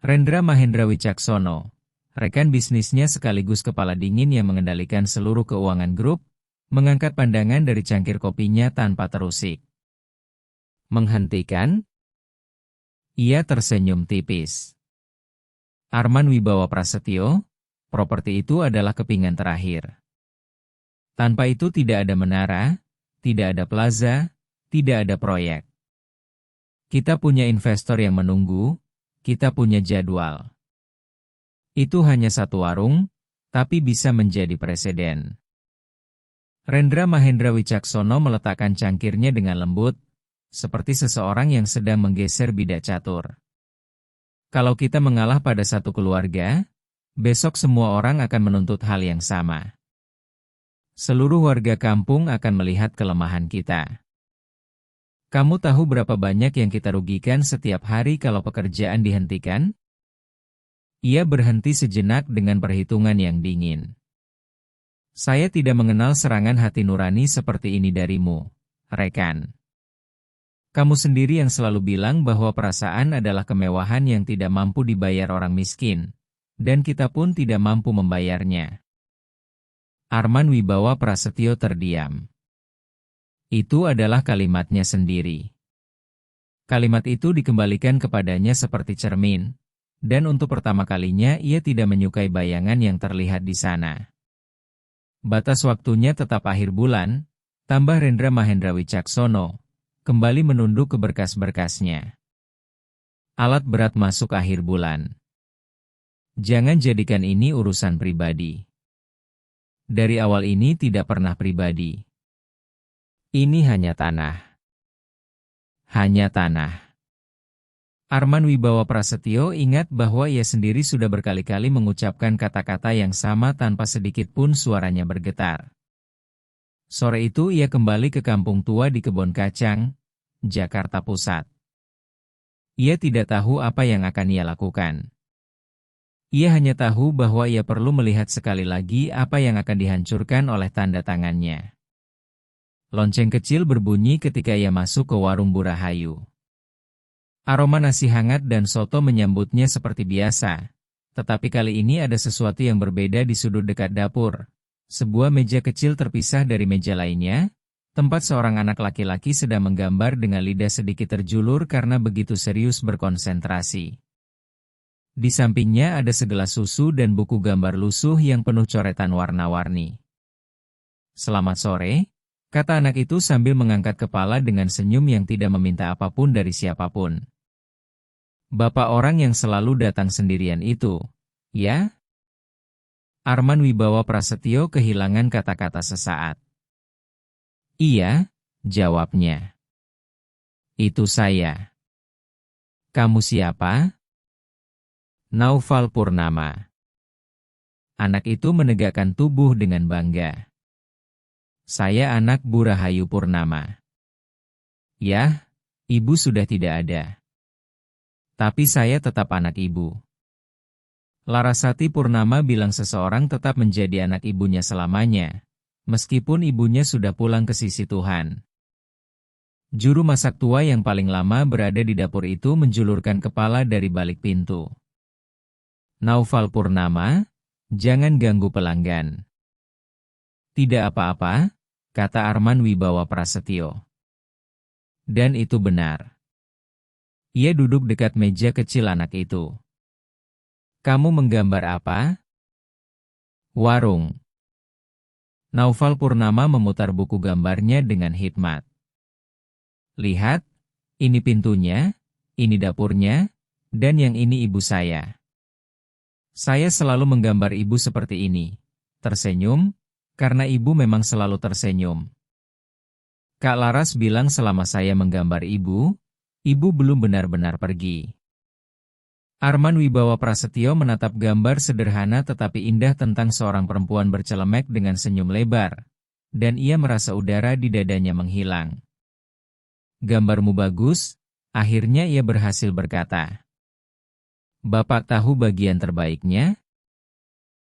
Rendra Mahendra Wicaksono, rekan bisnisnya sekaligus kepala dingin yang mengendalikan seluruh keuangan grup, mengangkat pandangan dari cangkir kopinya tanpa terusik. "Menghentikan?" Ia tersenyum tipis. "Arman Wibawa Prasetyo, properti itu adalah kepingan terakhir. Tanpa itu tidak ada menara, tidak ada plaza, tidak ada proyek. Kita punya investor yang menunggu, kita punya jadwal. Itu hanya satu warung, tapi bisa menjadi presiden." Rendra Mahendra Wicaksono meletakkan cangkirnya dengan lembut, seperti seseorang yang sedang menggeser bidak catur. Kalau kita mengalah pada satu keluarga, besok semua orang akan menuntut hal yang sama. Seluruh warga kampung akan melihat kelemahan kita. Kamu tahu berapa banyak yang kita rugikan setiap hari kalau pekerjaan dihentikan? Ia berhenti sejenak dengan perhitungan yang dingin. Saya tidak mengenal serangan hati nurani seperti ini darimu, rekan. Kamu sendiri yang selalu bilang bahwa perasaan adalah kemewahan yang tidak mampu dibayar orang miskin, dan kita pun tidak mampu membayarnya. Arman Wibawa Prasetyo terdiam. Itu adalah kalimatnya sendiri. Kalimat itu dikembalikan kepadanya seperti cermin, dan untuk pertama kalinya ia tidak menyukai bayangan yang terlihat di sana. Batas waktunya tetap akhir bulan, tambah Rendra Mahendra Wicaksono, kembali menunduk ke berkas-berkasnya. Alat berat masuk akhir bulan. Jangan jadikan ini urusan pribadi. Dari awal ini tidak pernah pribadi. Ini hanya tanah. Hanya tanah. Arman Wibawa Prasetyo ingat bahwa ia sendiri sudah berkali-kali mengucapkan kata-kata yang sama tanpa sedikit pun suaranya bergetar. Sore itu ia kembali ke kampung tua di Kebon Kacang, Jakarta Pusat. Ia tidak tahu apa yang akan ia lakukan. Ia hanya tahu bahwa ia perlu melihat sekali lagi apa yang akan dihancurkan oleh tanda tangannya. Lonceng kecil berbunyi ketika ia masuk ke warung Burahayu. Aroma nasi hangat dan soto menyambutnya seperti biasa, tetapi kali ini ada sesuatu yang berbeda di sudut dekat dapur. Sebuah meja kecil terpisah dari meja lainnya, tempat seorang anak laki-laki sedang menggambar dengan lidah sedikit terjulur karena begitu serius berkonsentrasi. Di sampingnya ada segelas susu dan buku gambar lusuh yang penuh coretan warna-warni. "Selamat sore," kata anak itu sambil mengangkat kepala dengan senyum yang tidak meminta apapun dari siapapun. "Bapak orang yang selalu datang sendirian itu, ya?" Arman Wibawa Prasetyo kehilangan kata-kata sesaat. "Iya," jawabnya. "Itu saya." "Kamu siapa?" "Naufal Purnama." Anak itu menegakkan tubuh dengan bangga. "Saya anak Burahayu Purnama." "Yah, ibu sudah tidak ada. Tapi saya tetap anak ibu." Larasati Purnama bilang seseorang tetap menjadi anak ibunya selamanya, meskipun ibunya sudah pulang ke sisi Tuhan. Juru masak tua yang paling lama berada di dapur itu menjulurkan kepala dari balik pintu. "Naufal Purnama, jangan ganggu pelanggan." "Tidak apa-apa," kata Arman Wibawa Prasetyo. Dan itu benar. Ia duduk dekat meja kecil anak itu. "Kamu menggambar apa?" "Warung." Naufal Purnama memutar buku gambarnya dengan hikmat. "Lihat, ini pintunya, ini dapurnya, dan yang ini ibu saya. Saya selalu menggambar ibu seperti ini, tersenyum, karena ibu memang selalu tersenyum. Kak Laras bilang selama saya menggambar ibu belum benar-benar pergi." Arman Wibawa Prasetyo menatap gambar sederhana tetapi indah tentang seorang perempuan bercelemek dengan senyum lebar, dan ia merasa udara di dadanya menghilang. "Gambarmu bagus," akhirnya ia berhasil berkata. "Bapak tahu bagian terbaiknya?"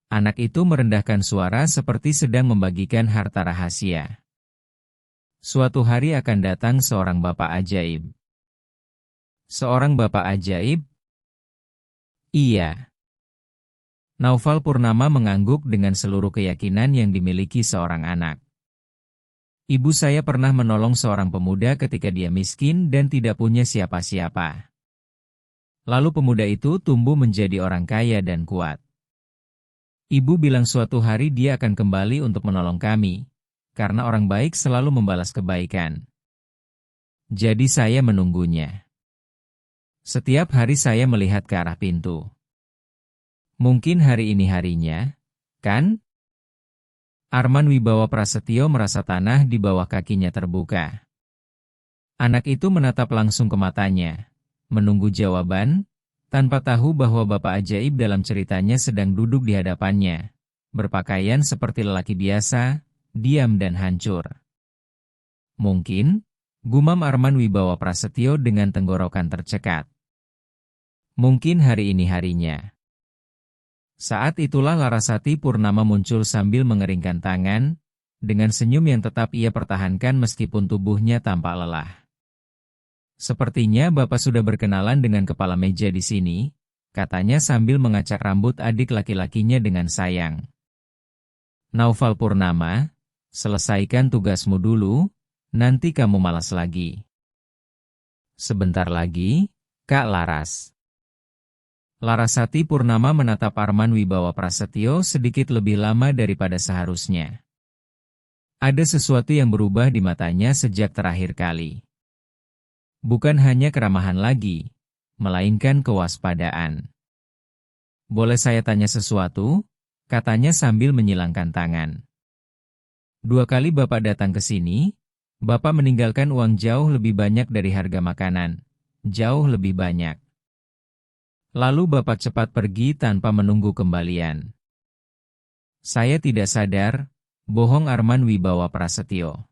Anak itu merendahkan suara seperti sedang membagikan harta rahasia. "Suatu hari akan datang seorang bapak ajaib." "Seorang bapak ajaib?" "Iya." Naufal Purnama mengangguk dengan seluruh keyakinan yang dimiliki seorang anak. "Ibu saya pernah menolong seorang pemuda ketika dia miskin dan tidak punya siapa-siapa. Lalu pemuda itu tumbuh menjadi orang kaya dan kuat. Ibu bilang suatu hari dia akan kembali untuk menolong kami, karena orang baik selalu membalas kebaikan. Jadi saya menunggunya. Setiap hari saya melihat ke arah pintu. Mungkin hari ini harinya, kan?" Arman Wibawa Prasetyo merasa tanah di bawah kakinya terbuka. Anak itu menatap langsung ke matanya, menunggu jawaban, tanpa tahu bahwa bapak ajaib dalam ceritanya sedang duduk di hadapannya, berpakaian seperti lelaki biasa, diam dan hancur. Mungkin, gumam Arman Wibawa Prasetyo dengan tenggorokan tercekat. Mungkin hari ini harinya. Saat itulah Larasati Purnama muncul sambil mengeringkan tangan, dengan senyum yang tetap ia pertahankan meskipun tubuhnya tampak lelah. Sepertinya Bapak sudah berkenalan dengan kepala meja di sini, katanya sambil mengacak rambut adik laki-lakinya dengan sayang. Naufal Purnama, selesaikan tugasmu dulu, nanti kamu malas lagi. Sebentar lagi, Kak Laras. Larasati Purnama menatap Arman Wibawa Prasetyo sedikit lebih lama daripada seharusnya. Ada sesuatu yang berubah di matanya sejak terakhir kali. Bukan hanya keramahan lagi, melainkan kewaspadaan. Boleh saya tanya sesuatu? Katanya sambil menyilangkan tangan. 2 kali Bapak datang ke sini, Bapak meninggalkan uang jauh lebih banyak dari harga makanan. Jauh lebih banyak. Lalu Bapak cepat pergi tanpa menunggu kembalian. Saya tidak sadar, bohong Arman Wibawa Prasetyo.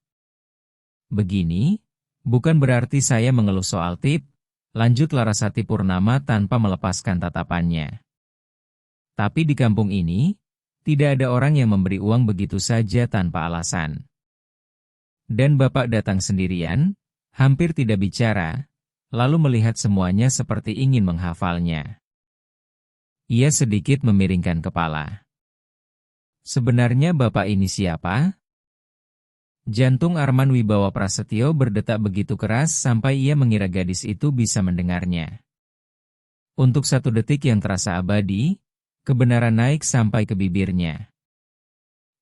Begini, bukan berarti saya mengeluh soal tip, lanjut Larasati Purnama tanpa melepaskan tatapannya. Tapi di kampung ini, tidak ada orang yang memberi uang begitu saja tanpa alasan. Dan Bapak datang sendirian, hampir tidak bicara, lalu melihat semuanya seperti ingin menghafalnya. Ia sedikit memiringkan kepala. Sebenarnya Bapak ini siapa? Jantung Arman Wibawa Prasetyo berdetak begitu keras sampai ia mengira gadis itu bisa mendengarnya. Untuk 1 detik yang terasa abadi, kebenaran naik sampai ke bibirnya.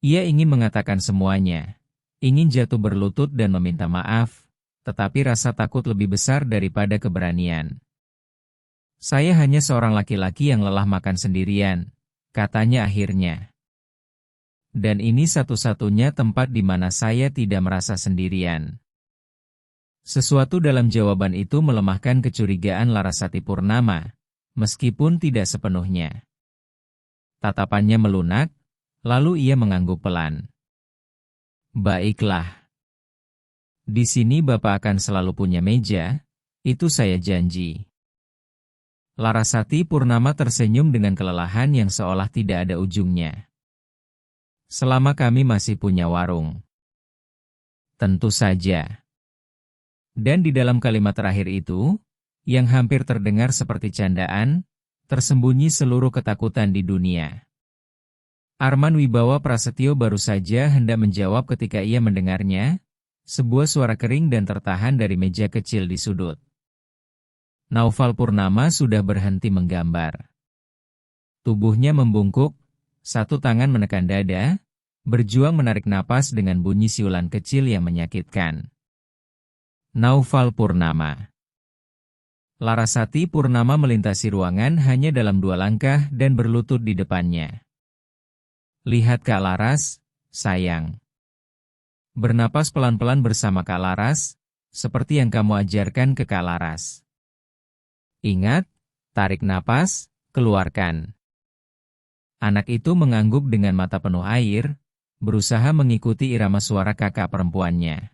Ia ingin mengatakan semuanya, ingin jatuh berlutut dan meminta maaf, tetapi rasa takut lebih besar daripada keberanian. Saya hanya seorang laki-laki yang lelah makan sendirian, katanya akhirnya. Dan ini satu-satunya tempat di mana saya tidak merasa sendirian. Sesuatu dalam jawaban itu melemahkan kecurigaan Larasati Purnama, meskipun tidak sepenuhnya. Tatapannya melunak, lalu ia mengangguk pelan. Baiklah. Di sini Bapak akan selalu punya meja, itu saya janji. Larasati Purnama tersenyum dengan kelelahan yang seolah tidak ada ujungnya. Selama kami masih punya warung. Tentu saja. Dan di dalam kalimat terakhir itu, yang hampir terdengar seperti candaan, tersembunyi seluruh ketakutan di dunia. Arman Wibawa Prasetyo baru saja hendak menjawab ketika ia mendengarnya, sebuah suara kering dan tertahan dari meja kecil di sudut. Naufal Purnama sudah berhenti menggambar. Tubuhnya membungkuk, 1 tangan menekan dada, berjuang menarik napas dengan bunyi siulan kecil yang menyakitkan. Naufal Purnama. Larasati Purnama melintasi ruangan hanya dalam 2 langkah dan berlutut di depannya. Lihat Kak Laras, sayang. Bernapas pelan-pelan bersama Kak Laras, seperti yang kamu ajarkan ke Kak Laras. Ingat, tarik napas, keluarkan. Anak itu mengangguk dengan mata penuh air, berusaha mengikuti irama suara kakak perempuannya.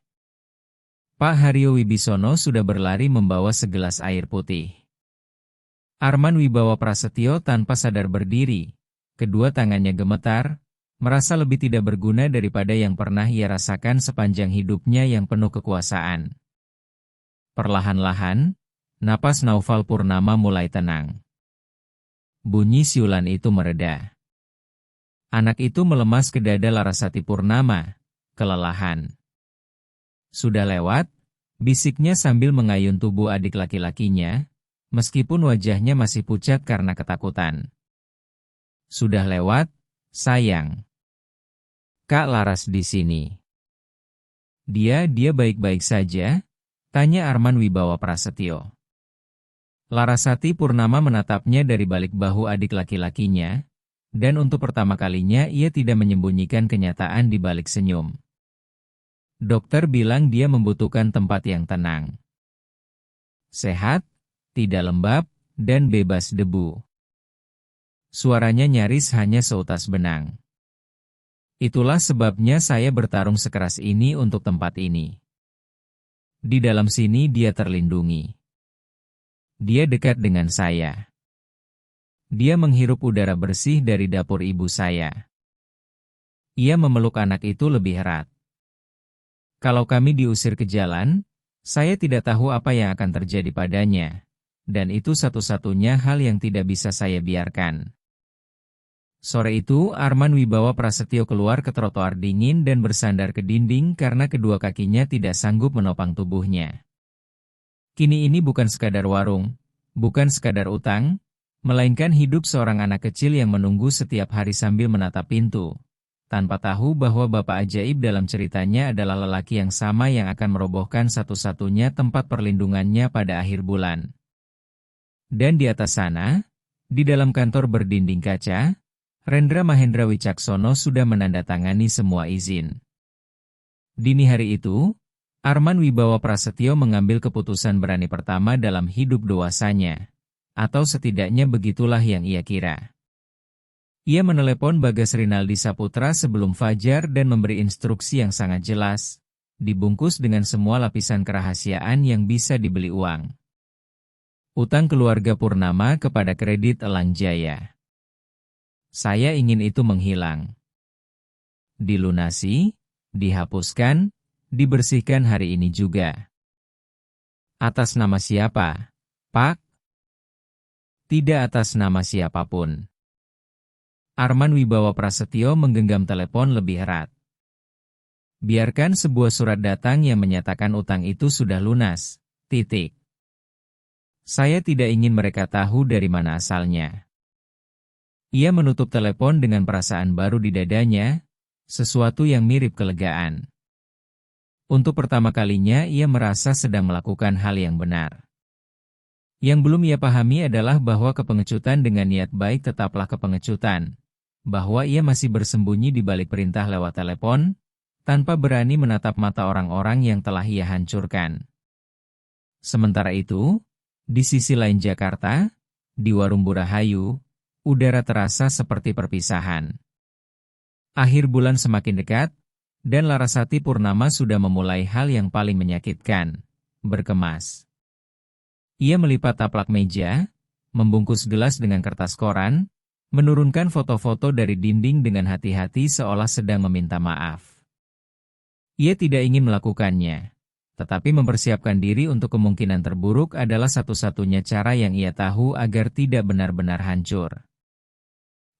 Pak Haryo Wibisono sudah berlari membawa segelas air putih. Arman Wibawa Prasetyo tanpa sadar berdiri, kedua tangannya gemetar, merasa lebih tidak berguna daripada yang pernah ia rasakan sepanjang hidupnya yang penuh kekuasaan. Perlahan-lahan, napas Naufal Purnama mulai tenang. Bunyi siulan itu mereda. Anak itu melemas ke dada Larasati Purnama, kelelahan. Sudah lewat, bisiknya sambil mengayun tubuh adik laki-lakinya, meskipun wajahnya masih pucat karena ketakutan. Sudah lewat, sayang. Kak Laras di sini. Dia baik-baik saja? Tanya Arman Wibawa Prasetyo. Larasati Purnama menatapnya dari balik bahu adik laki-lakinya, Dan untuk pertama kalinya ia tidak menyembunyikan kenyataan di balik senyum. Dokter bilang dia membutuhkan tempat yang tenang. Sehat, tidak lembab, dan bebas debu. Suaranya nyaris hanya seutas benang. Itulah sebabnya saya bertarung sekeras ini untuk tempat ini. Di dalam sini dia terlindungi. Dia dekat dengan saya. Dia menghirup udara bersih dari dapur ibu saya. Ia memeluk anak itu lebih erat. Kalau kami diusir ke jalan, saya tidak tahu apa yang akan terjadi padanya. Dan itu satu-satunya hal yang tidak bisa saya biarkan. Sore itu, Arman Wibawa Prasetyo keluar ke trotoar dingin dan bersandar ke dinding karena kedua kakinya tidak sanggup menopang tubuhnya. Kini ini bukan sekadar warung, bukan sekadar utang, melainkan hidup seorang anak kecil yang menunggu setiap hari sambil menatap pintu, tanpa tahu bahwa bapak ajaib dalam ceritanya adalah lelaki yang sama yang akan merobohkan satu-satunya tempat perlindungannya pada akhir bulan. Dan di atas sana, di dalam kantor berdinding kaca, Rendra Mahendra Wicaksono sudah menandatangani semua izin. Dini hari itu, Arman Wibawa Prasetyo mengambil keputusan berani pertama dalam hidup dewasanya. Atau setidaknya begitulah yang ia kira. Ia menelepon Bagas Rinaldi Saputra sebelum fajar dan memberi instruksi yang sangat jelas, dibungkus dengan semua lapisan kerahasiaan yang bisa dibeli uang. Utang keluarga Purnama kepada kredit Elang Jaya. Saya ingin itu menghilang. Dilunasi, dihapuskan, dibersihkan hari ini juga. Atas nama siapa, Pak? Tidak atas nama siapapun. Arman Wibawa Prasetyo menggenggam telepon lebih erat. Biarkan sebuah surat datang yang menyatakan utang itu sudah lunas. Titik. Saya tidak ingin mereka tahu dari mana asalnya. Ia menutup telepon dengan perasaan baru di dadanya, sesuatu yang mirip kelegaan. Untuk pertama kalinya ia merasa sedang melakukan hal yang benar. Yang belum ia pahami adalah bahwa kepengecutan dengan niat baik tetaplah kepengecutan. Bahwa ia masih bersembunyi di balik perintah lewat telepon, tanpa berani menatap mata orang-orang yang telah ia hancurkan. Sementara itu, di sisi lain Jakarta, di warung Burahayu, udara terasa seperti perpisahan. Akhir bulan semakin dekat, dan Larasati Purnama sudah memulai hal yang paling menyakitkan, berkemas. Ia melipat taplak meja, membungkus gelas dengan kertas koran, menurunkan foto-foto dari dinding dengan hati-hati seolah sedang meminta maaf. Ia tidak ingin melakukannya, tetapi mempersiapkan diri untuk kemungkinan terburuk adalah satu-satunya cara yang ia tahu agar tidak benar-benar hancur.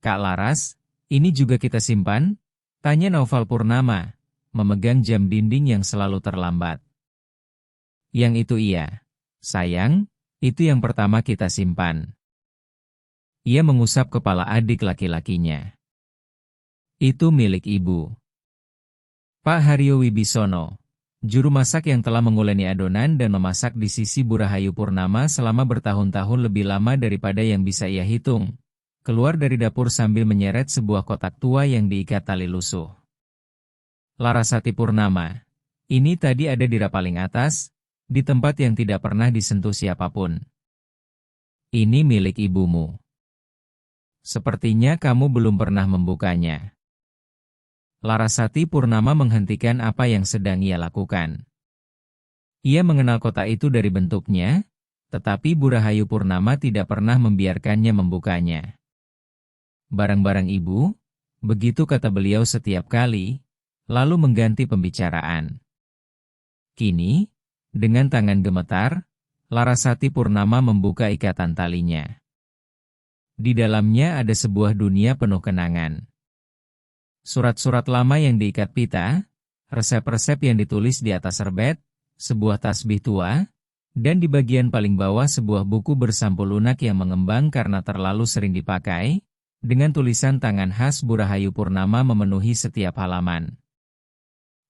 Kak Laras, ini juga kita simpan? Tanya Naufal Purnama, memegang jam dinding yang selalu terlambat. Yang itu iya, sayang. Itu yang pertama kita simpan. Ia mengusap kepala adik laki-lakinya. Itu milik ibu. Pak Haryo Wibisono, juru masak yang telah menguleni adonan dan memasak di sisi Burahayu Purnama selama bertahun-tahun lebih lama daripada yang bisa ia hitung, keluar dari dapur sambil menyeret sebuah kotak tua yang diikat tali lusuh. Larasati Purnama, ini tadi ada di rak paling atas, di tempat yang tidak pernah disentuh siapapun. Ini milik ibumu. Sepertinya kamu belum pernah membukanya. Larasati Purnama menghentikan apa yang sedang ia lakukan. Ia mengenal kotak itu dari bentuknya, tetapi Burahayu Purnama tidak pernah membiarkannya membukanya. Barang-barang ibu, begitu kata beliau setiap kali, lalu mengganti pembicaraan. Kini, dengan tangan gemetar, Larasati Purnama membuka ikatan talinya. Di dalamnya ada sebuah dunia penuh kenangan. Surat-surat lama yang diikat pita, resep-resep yang ditulis di atas serbet, sebuah tasbih tua, dan di bagian paling bawah sebuah buku bersampul lunak yang mengembang karena terlalu sering dipakai, dengan tulisan tangan khas Burahayu Purnama memenuhi setiap halaman.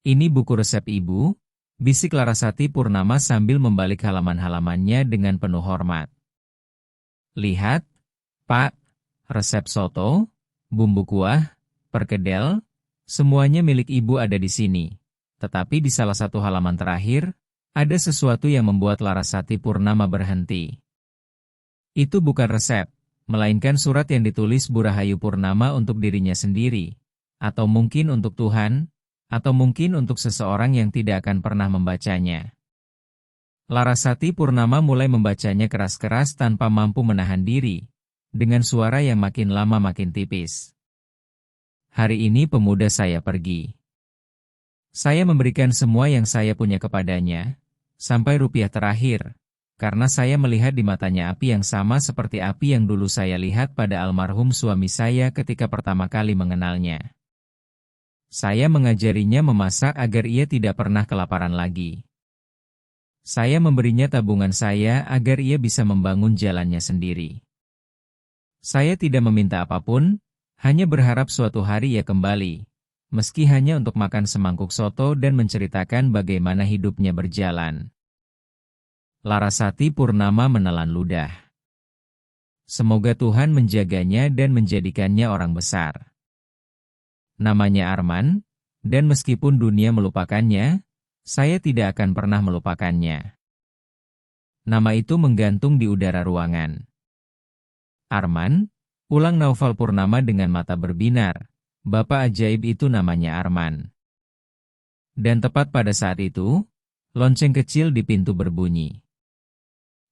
Ini buku resep ibu, bisik Larasati Purnama sambil membalik halaman-halamannya dengan penuh hormat. Lihat, Pak, resep soto, bumbu kuah, perkedel, semuanya milik ibu ada di sini. Tetapi di salah satu halaman terakhir, ada sesuatu yang membuat Larasati Purnama berhenti. Itu bukan resep, melainkan surat yang ditulis Bu Rahayu Purnama untuk dirinya sendiri, atau mungkin untuk Tuhan, atau mungkin untuk seseorang yang tidak akan pernah membacanya. Larasati Purnama mulai membacanya keras-keras tanpa mampu menahan diri, dengan suara yang makin lama makin tipis. Hari ini pemuda saya pergi. Saya memberikan semua yang saya punya kepadanya, sampai rupiah terakhir, karena saya melihat di matanya api yang sama seperti api yang dulu saya lihat pada almarhum suami saya ketika pertama kali mengenalnya. Saya mengajarinya memasak agar ia tidak pernah kelaparan lagi. Saya memberinya tabungan saya agar ia bisa membangun jalannya sendiri. Saya tidak meminta apapun, hanya berharap suatu hari ia kembali, meski hanya untuk makan semangkuk soto dan menceritakan bagaimana hidupnya berjalan. Larasati Purnama menelan ludah. Semoga Tuhan menjaganya dan menjadikannya orang besar. Namanya Arman, dan meskipun dunia melupakannya, saya tidak akan pernah melupakannya. Nama itu menggantung di udara ruangan. Arman, ulang Naufal Purnama dengan mata berbinar. Bapak ajaib itu namanya Arman. Dan tepat pada saat itu, lonceng kecil di pintu berbunyi.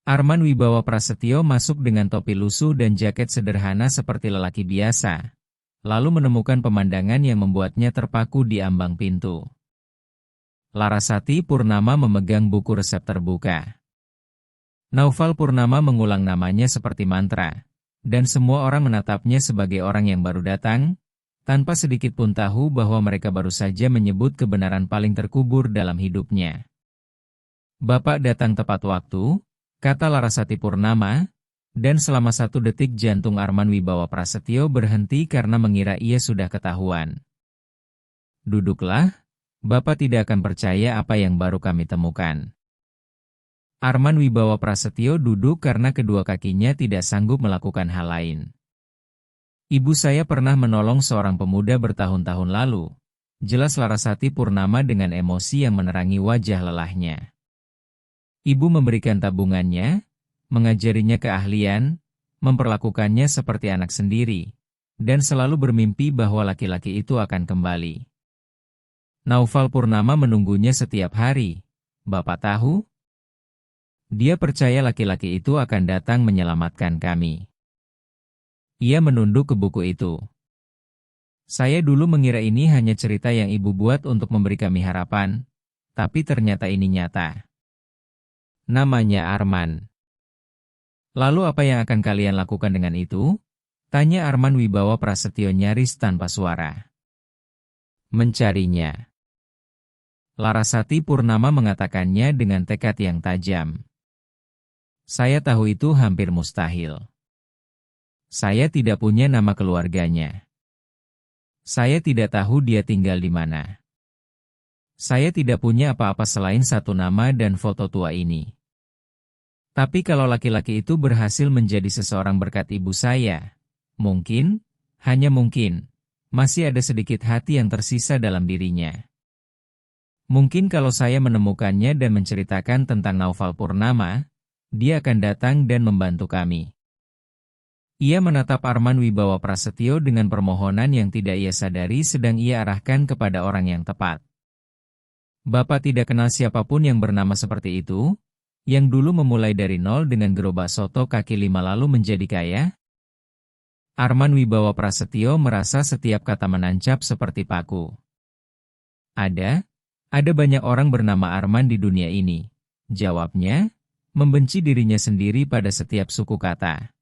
Arman Wibawa Prasetyo masuk dengan topi lusuh dan jaket sederhana seperti lelaki biasa, lalu menemukan pemandangan yang membuatnya terpaku di ambang pintu. Larasati Purnama memegang buku resep terbuka. Naufal Purnama mengulang namanya seperti mantra, dan semua orang menatapnya sebagai orang yang baru datang, tanpa sedikit pun tahu bahwa mereka baru saja menyebut kebenaran paling terkubur dalam hidupnya. Bapak datang tepat waktu, kata Larasati Purnama, dan selama 1 detik jantung Arman Wibawa Prasetyo berhenti karena mengira ia sudah ketahuan. Duduklah, Bapak tidak akan percaya apa yang baru kami temukan. Arman Wibawa Prasetyo duduk karena kedua kakinya tidak sanggup melakukan hal lain. Ibu saya pernah menolong seorang pemuda bertahun-tahun lalu, jelas Larasati Purnama dengan emosi yang menerangi wajah lelahnya. Ibu memberikan tabungannya, mengajarinya keahlian, memperlakukannya seperti anak sendiri, dan selalu bermimpi bahwa laki-laki itu akan kembali. Naufal Purnama menunggunya setiap hari. Bapak tahu? Dia percaya laki-laki itu akan datang menyelamatkan kami. Ia menunduk ke buku itu. Saya dulu mengira ini hanya cerita yang ibu buat untuk memberi kami harapan, tapi ternyata ini nyata. Namanya Arman. Lalu apa yang akan kalian lakukan dengan itu? Tanya Arman Wibawa Prasetyo nyaris tanpa suara. Mencarinya. Larasati Purnama mengatakannya dengan tekad yang tajam. Saya tahu itu hampir mustahil. Saya tidak punya nama keluarganya. Saya tidak tahu dia tinggal di mana. Saya tidak punya apa-apa selain 1 nama dan foto tua ini. Tapi kalau laki-laki itu berhasil menjadi seseorang berkat ibu saya, mungkin, hanya mungkin, masih ada sedikit hati yang tersisa dalam dirinya. Mungkin kalau saya menemukannya dan menceritakan tentang Naufal Purnama, dia akan datang dan membantu kami. Ia menatap Arman Wibawa Prasetyo dengan permohonan yang tidak ia sadari sedang ia arahkan kepada orang yang tepat. Bapak tidak kenal siapapun yang bernama seperti itu, yang dulu memulai dari nol dengan gerobak soto kaki 5 lalu menjadi kaya? Arman Wibawa Prasetyo merasa setiap kata menancap seperti paku. Ada banyak orang bernama Arman di dunia ini. Jawabnya, membenci dirinya sendiri pada setiap suku kata.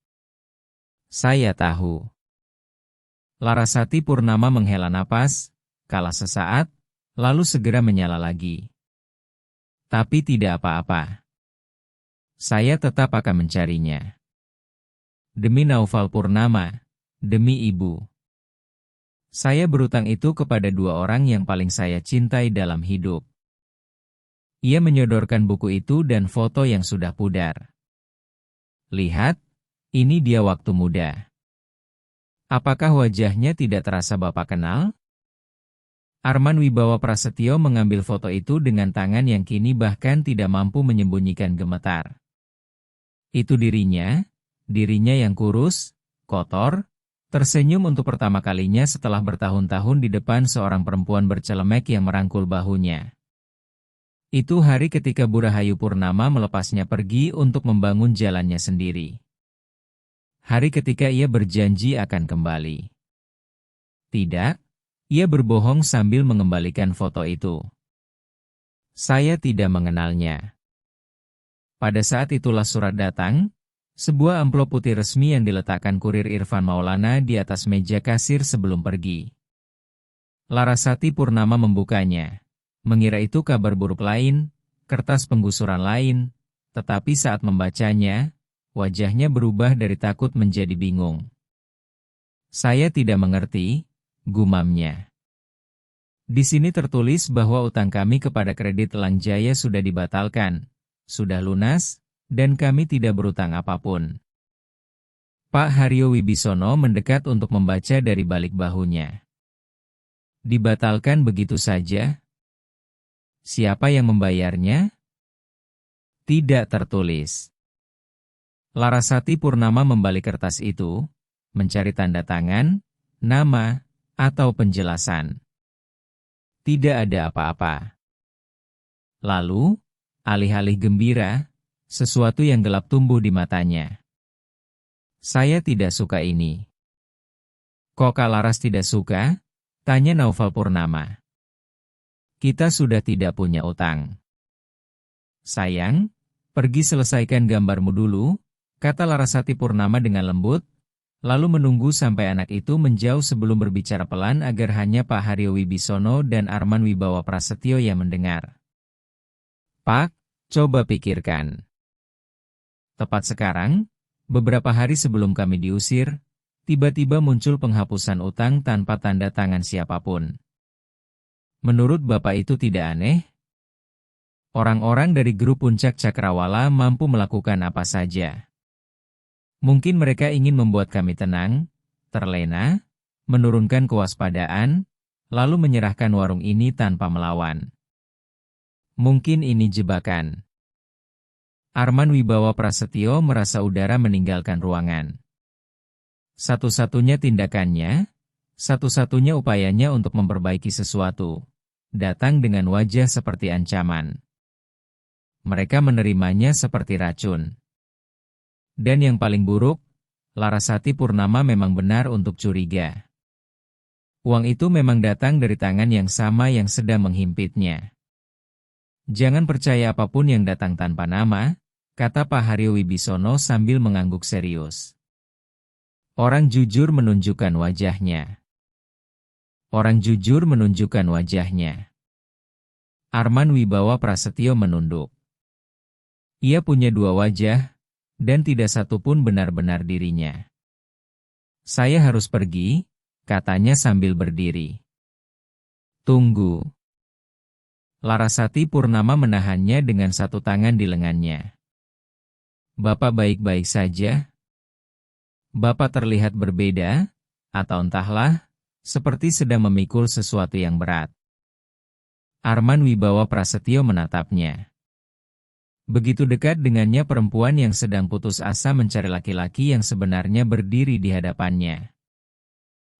Saya tahu. Larasati Purnama menghela napas, kalah sesaat, lalu segera menyala lagi. Tapi tidak apa-apa. Saya tetap akan mencarinya. Demi Naufal Purnama, demi ibu. Saya berutang itu kepada 2 orang yang paling saya cintai dalam hidup. Ia menyodorkan buku itu dan foto yang sudah pudar. Lihat, ini dia waktu muda. Apakah wajahnya tidak terasa Bapak kenal? Arman Wibawa Prasetyo mengambil foto itu dengan tangan yang kini bahkan tidak mampu menyembunyikan gemetar. Itu dirinya yang kurus, kotor, tersenyum untuk pertama kalinya setelah bertahun-tahun di depan seorang perempuan bercelemek yang merangkul bahunya. Itu hari ketika Burahayu Purnama melepasnya pergi untuk membangun jalannya sendiri. Hari ketika ia berjanji akan kembali. Tidak, ia berbohong sambil mengembalikan foto itu. Saya tidak mengenalnya. Pada saat itulah surat datang, sebuah amplop putih resmi yang diletakkan kurir Irfan Maulana di atas meja kasir sebelum pergi. Larasati Purnama membukanya, mengira itu kabar buruk lain, kertas penggusuran lain, tetapi saat membacanya, wajahnya berubah dari takut menjadi bingung. Saya tidak mengerti, gumamnya. Di sini tertulis bahwa utang kami kepada kredit Elang Jaya sudah dibatalkan, sudah lunas, dan kami tidak berutang apapun. Pak Haryo Wibisono mendekat untuk membaca dari balik bahunya. Dibatalkan begitu saja? Siapa yang membayarnya? Tidak tertulis. Larasati Purnama membalik kertas itu, mencari tanda tangan, nama, atau penjelasan. Tidak ada apa-apa. Lalu, alih-alih gembira, sesuatu yang gelap tumbuh di matanya. Saya tidak suka ini. Kok Kak Laras tidak suka? Tanya Naufal Purnama. Kita sudah tidak punya utang. Sayang, pergi selesaikan gambarmu dulu, kata Larasati Purnama dengan lembut, lalu menunggu sampai anak itu menjauh sebelum berbicara pelan agar hanya Pak Haryo Wibisono dan Arman Wibawa Prasetyo yang mendengar. Pak, coba pikirkan. Tepat sekarang, beberapa hari sebelum kami diusir, tiba-tiba muncul penghapusan utang tanpa tanda tangan siapapun. Menurut Bapak itu tidak aneh? Orang-orang dari grup Puncak Cakrawala mampu melakukan apa saja. Mungkin mereka ingin membuat kami tenang, terlena, menurunkan kewaspadaan, lalu menyerahkan warung ini tanpa melawan. Mungkin ini jebakan. Arman Wibawa Prasetyo merasa udara meninggalkan ruangan. Satu-satunya tindakannya, satu-satunya upayanya untuk memperbaiki sesuatu, datang dengan wajah seperti ancaman. Mereka menerimanya seperti racun. Dan yang paling buruk, Larasati Purnama memang benar untuk curiga. Uang itu memang datang dari tangan yang sama yang sedang menghimpitnya. Jangan percaya apapun yang datang tanpa nama, kata Pak Haryo Wibisono sambil mengangguk serius. Orang jujur menunjukkan wajahnya. Orang jujur menunjukkan wajahnya. Arman Wibawa Prasetyo menunduk. Ia punya dua wajah, dan tidak satu pun benar-benar dirinya. Saya harus pergi, katanya sambil berdiri. Tunggu. Larasati Purnama menahannya dengan satu tangan di lengannya. Bapak baik-baik saja? Bapak terlihat berbeda, atau entahlah, seperti sedang memikul sesuatu yang berat. Arman Wibawa Prasetyo menatapnya. Begitu dekat dengannya perempuan yang sedang putus asa mencari laki-laki yang sebenarnya berdiri di hadapannya.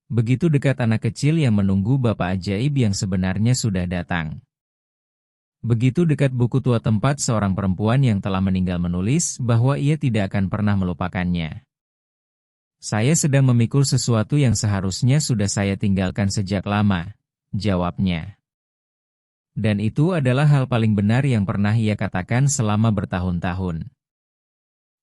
Begitu dekat anak kecil yang menunggu bapak ajaib yang sebenarnya sudah datang. Begitu dekat buku tua tempat seorang perempuan yang telah meninggal menulis bahwa ia tidak akan pernah melupakannya. Saya sedang memikul sesuatu yang seharusnya sudah saya tinggalkan sejak lama, jawabnya. Dan itu adalah hal paling benar yang pernah ia katakan selama bertahun-tahun.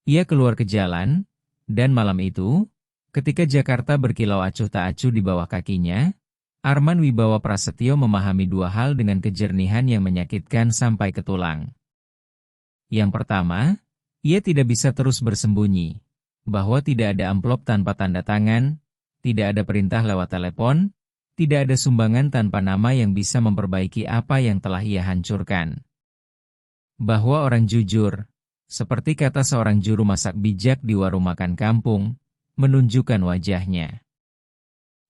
Ia keluar ke jalan, dan malam itu, ketika Jakarta berkilau acuh tak acuh di bawah kakinya, Arman Wibawa Prasetyo memahami dua hal dengan kejernihan yang menyakitkan sampai ke tulang. Yang pertama, ia tidak bisa terus bersembunyi, bahwa tidak ada amplop tanpa tanda tangan, tidak ada perintah lewat telepon, tidak ada sumbangan tanpa nama yang bisa memperbaiki apa yang telah ia hancurkan. Bahwa orang jujur, seperti kata seorang juru masak bijak di warung makan kampung, menunjukkan wajahnya.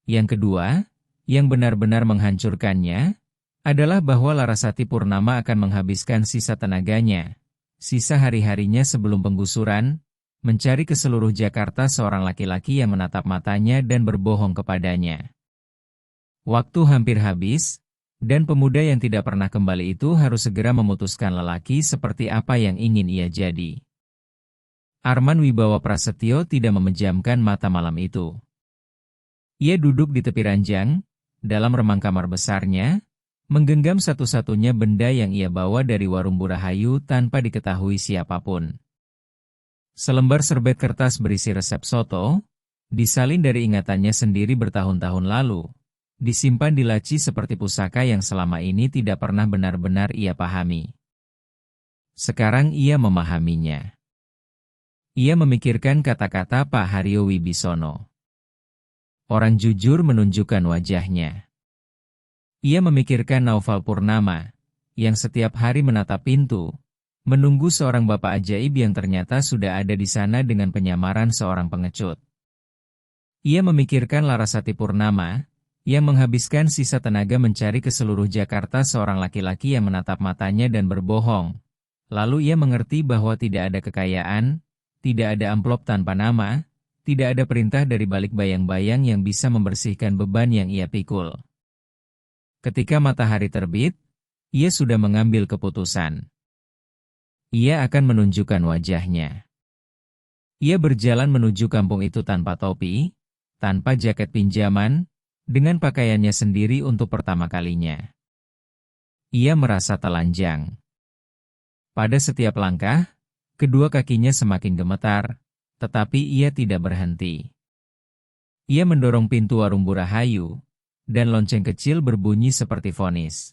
Yang kedua, yang benar-benar menghancurkannya, adalah bahwa Larasati Purnama akan menghabiskan sisa tenaganya, sisa hari-harinya sebelum penggusuran, mencari ke seluruh Jakarta seorang laki-laki yang menatap matanya dan berbohong kepadanya. Waktu hampir habis, dan pemuda yang tidak pernah kembali itu harus segera memutuskan lelaki seperti apa yang ingin ia jadi. Arman Wibawa Prasetyo tidak memejamkan mata malam itu. Ia duduk di tepi ranjang, dalam remang kamar besarnya, menggenggam satu-satunya benda yang ia bawa dari warung Burahayu tanpa diketahui siapapun. Selembar serbet kertas berisi resep soto, disalin dari ingatannya sendiri bertahun-tahun lalu, disimpan di laci seperti pusaka yang selama ini tidak pernah benar-benar ia pahami. Sekarang ia memahaminya. Ia memikirkan kata-kata Pak Haryo Wibisono. Orang jujur menunjukkan wajahnya. Ia memikirkan Naufal Purnama, yang setiap hari menatap pintu, menunggu seorang bapak ajaib yang ternyata sudah ada di sana dengan penyamaran seorang pengecut. Ia memikirkan Larasati Purnama, yang menghabiskan sisa tenaga mencari ke seluruh Jakarta seorang laki-laki yang menatap matanya dan berbohong. Lalu ia mengerti bahwa tidak ada kekayaan, tidak ada amplop tanpa nama, tidak ada perintah dari balik bayang-bayang yang bisa membersihkan beban yang ia pikul. Ketika matahari terbit, ia sudah mengambil keputusan. Ia akan menunjukkan wajahnya. Ia berjalan menuju kampung itu tanpa topi, tanpa jaket pinjaman, dengan pakaiannya sendiri untuk pertama kalinya. Ia merasa telanjang. Pada setiap langkah, kedua kakinya semakin gemetar, tetapi ia tidak berhenti. Ia mendorong pintu warung Burahayu, dan lonceng kecil berbunyi seperti vonis.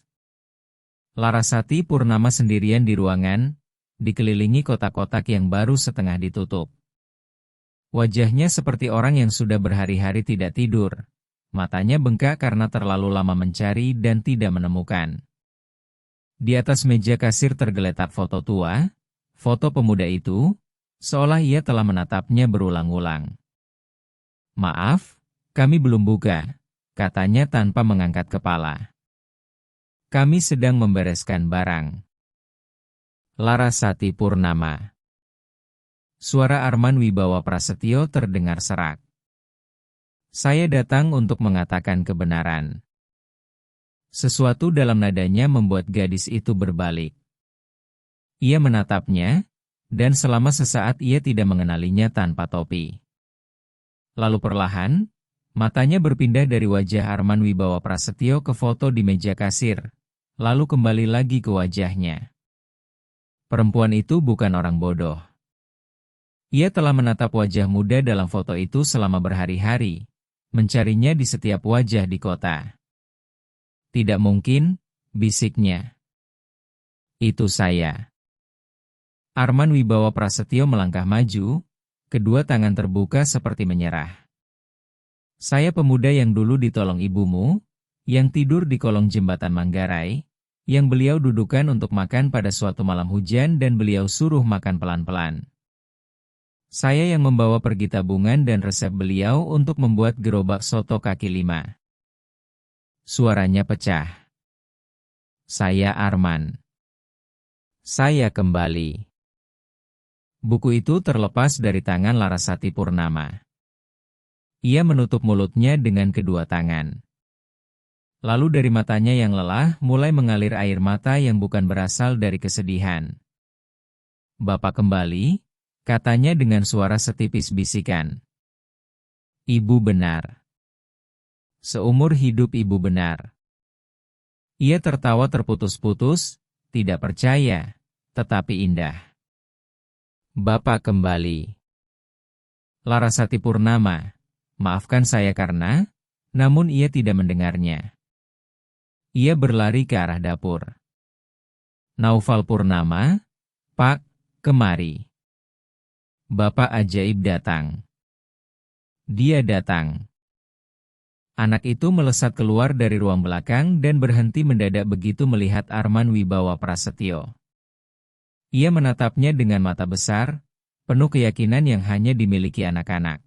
Larasati Purnama sendirian di ruangan, dikelilingi kotak-kotak yang baru setengah ditutup. Wajahnya seperti orang yang sudah berhari-hari tidak tidur. Matanya bengkak karena terlalu lama mencari dan tidak menemukan. Di atas meja kasir tergeletak foto tua, foto pemuda itu, seolah ia telah menatapnya berulang-ulang. "Maaf, kami belum buka," katanya tanpa mengangkat kepala. "Kami sedang membereskan barang." Larasati Purnama. Suara Arman Wibawa Prasetyo terdengar serak. "Saya datang untuk mengatakan kebenaran." Sesuatu dalam nadanya membuat gadis itu berbalik. Ia menatapnya, dan selama sesaat ia tidak mengenalinya tanpa topi. Lalu perlahan, matanya berpindah dari wajah Arman Wibawa Prasetyo ke foto di meja kasir, lalu kembali lagi ke wajahnya. Perempuan itu bukan orang bodoh. Ia telah menatap wajah muda dalam foto itu selama berhari-hari, mencarinya di setiap wajah di kota. "Tidak mungkin," bisiknya. "Itu saya." Arman Wibawa Prasetyo melangkah maju, kedua tangan terbuka seperti menyerah. "Saya pemuda yang dulu ditolong ibumu, yang tidur di kolong jembatan Manggarai, yang beliau dudukan untuk makan pada suatu malam hujan dan beliau suruh makan pelan-pelan. Saya yang membawa pergi tabungan dan resep beliau untuk membuat gerobak soto kaki 5. Suaranya pecah. "Saya Arman. Saya kembali." Buku itu terlepas dari tangan Larasati Purnama. Ia menutup mulutnya dengan kedua tangan. Lalu dari matanya yang lelah mulai mengalir air mata yang bukan berasal dari kesedihan. "Bapak kembali," katanya dengan suara setipis bisikan. "Ibu benar. Seumur hidup ibu benar." Ia tertawa terputus-putus, tidak percaya, tetapi indah. "Bapak kembali." Larasati Purnama, "Maafkan saya karena..." Namun ia tidak mendengarnya. Ia berlari ke arah dapur. "Naufal Purnama, Pak, kemari. Bapak ajaib datang." Dia datang. Anak itu melesat keluar dari ruang belakang dan berhenti mendadak begitu melihat Arman Wibawa Prasetyo. Ia menatapnya dengan mata besar, penuh keyakinan yang hanya dimiliki anak-anak.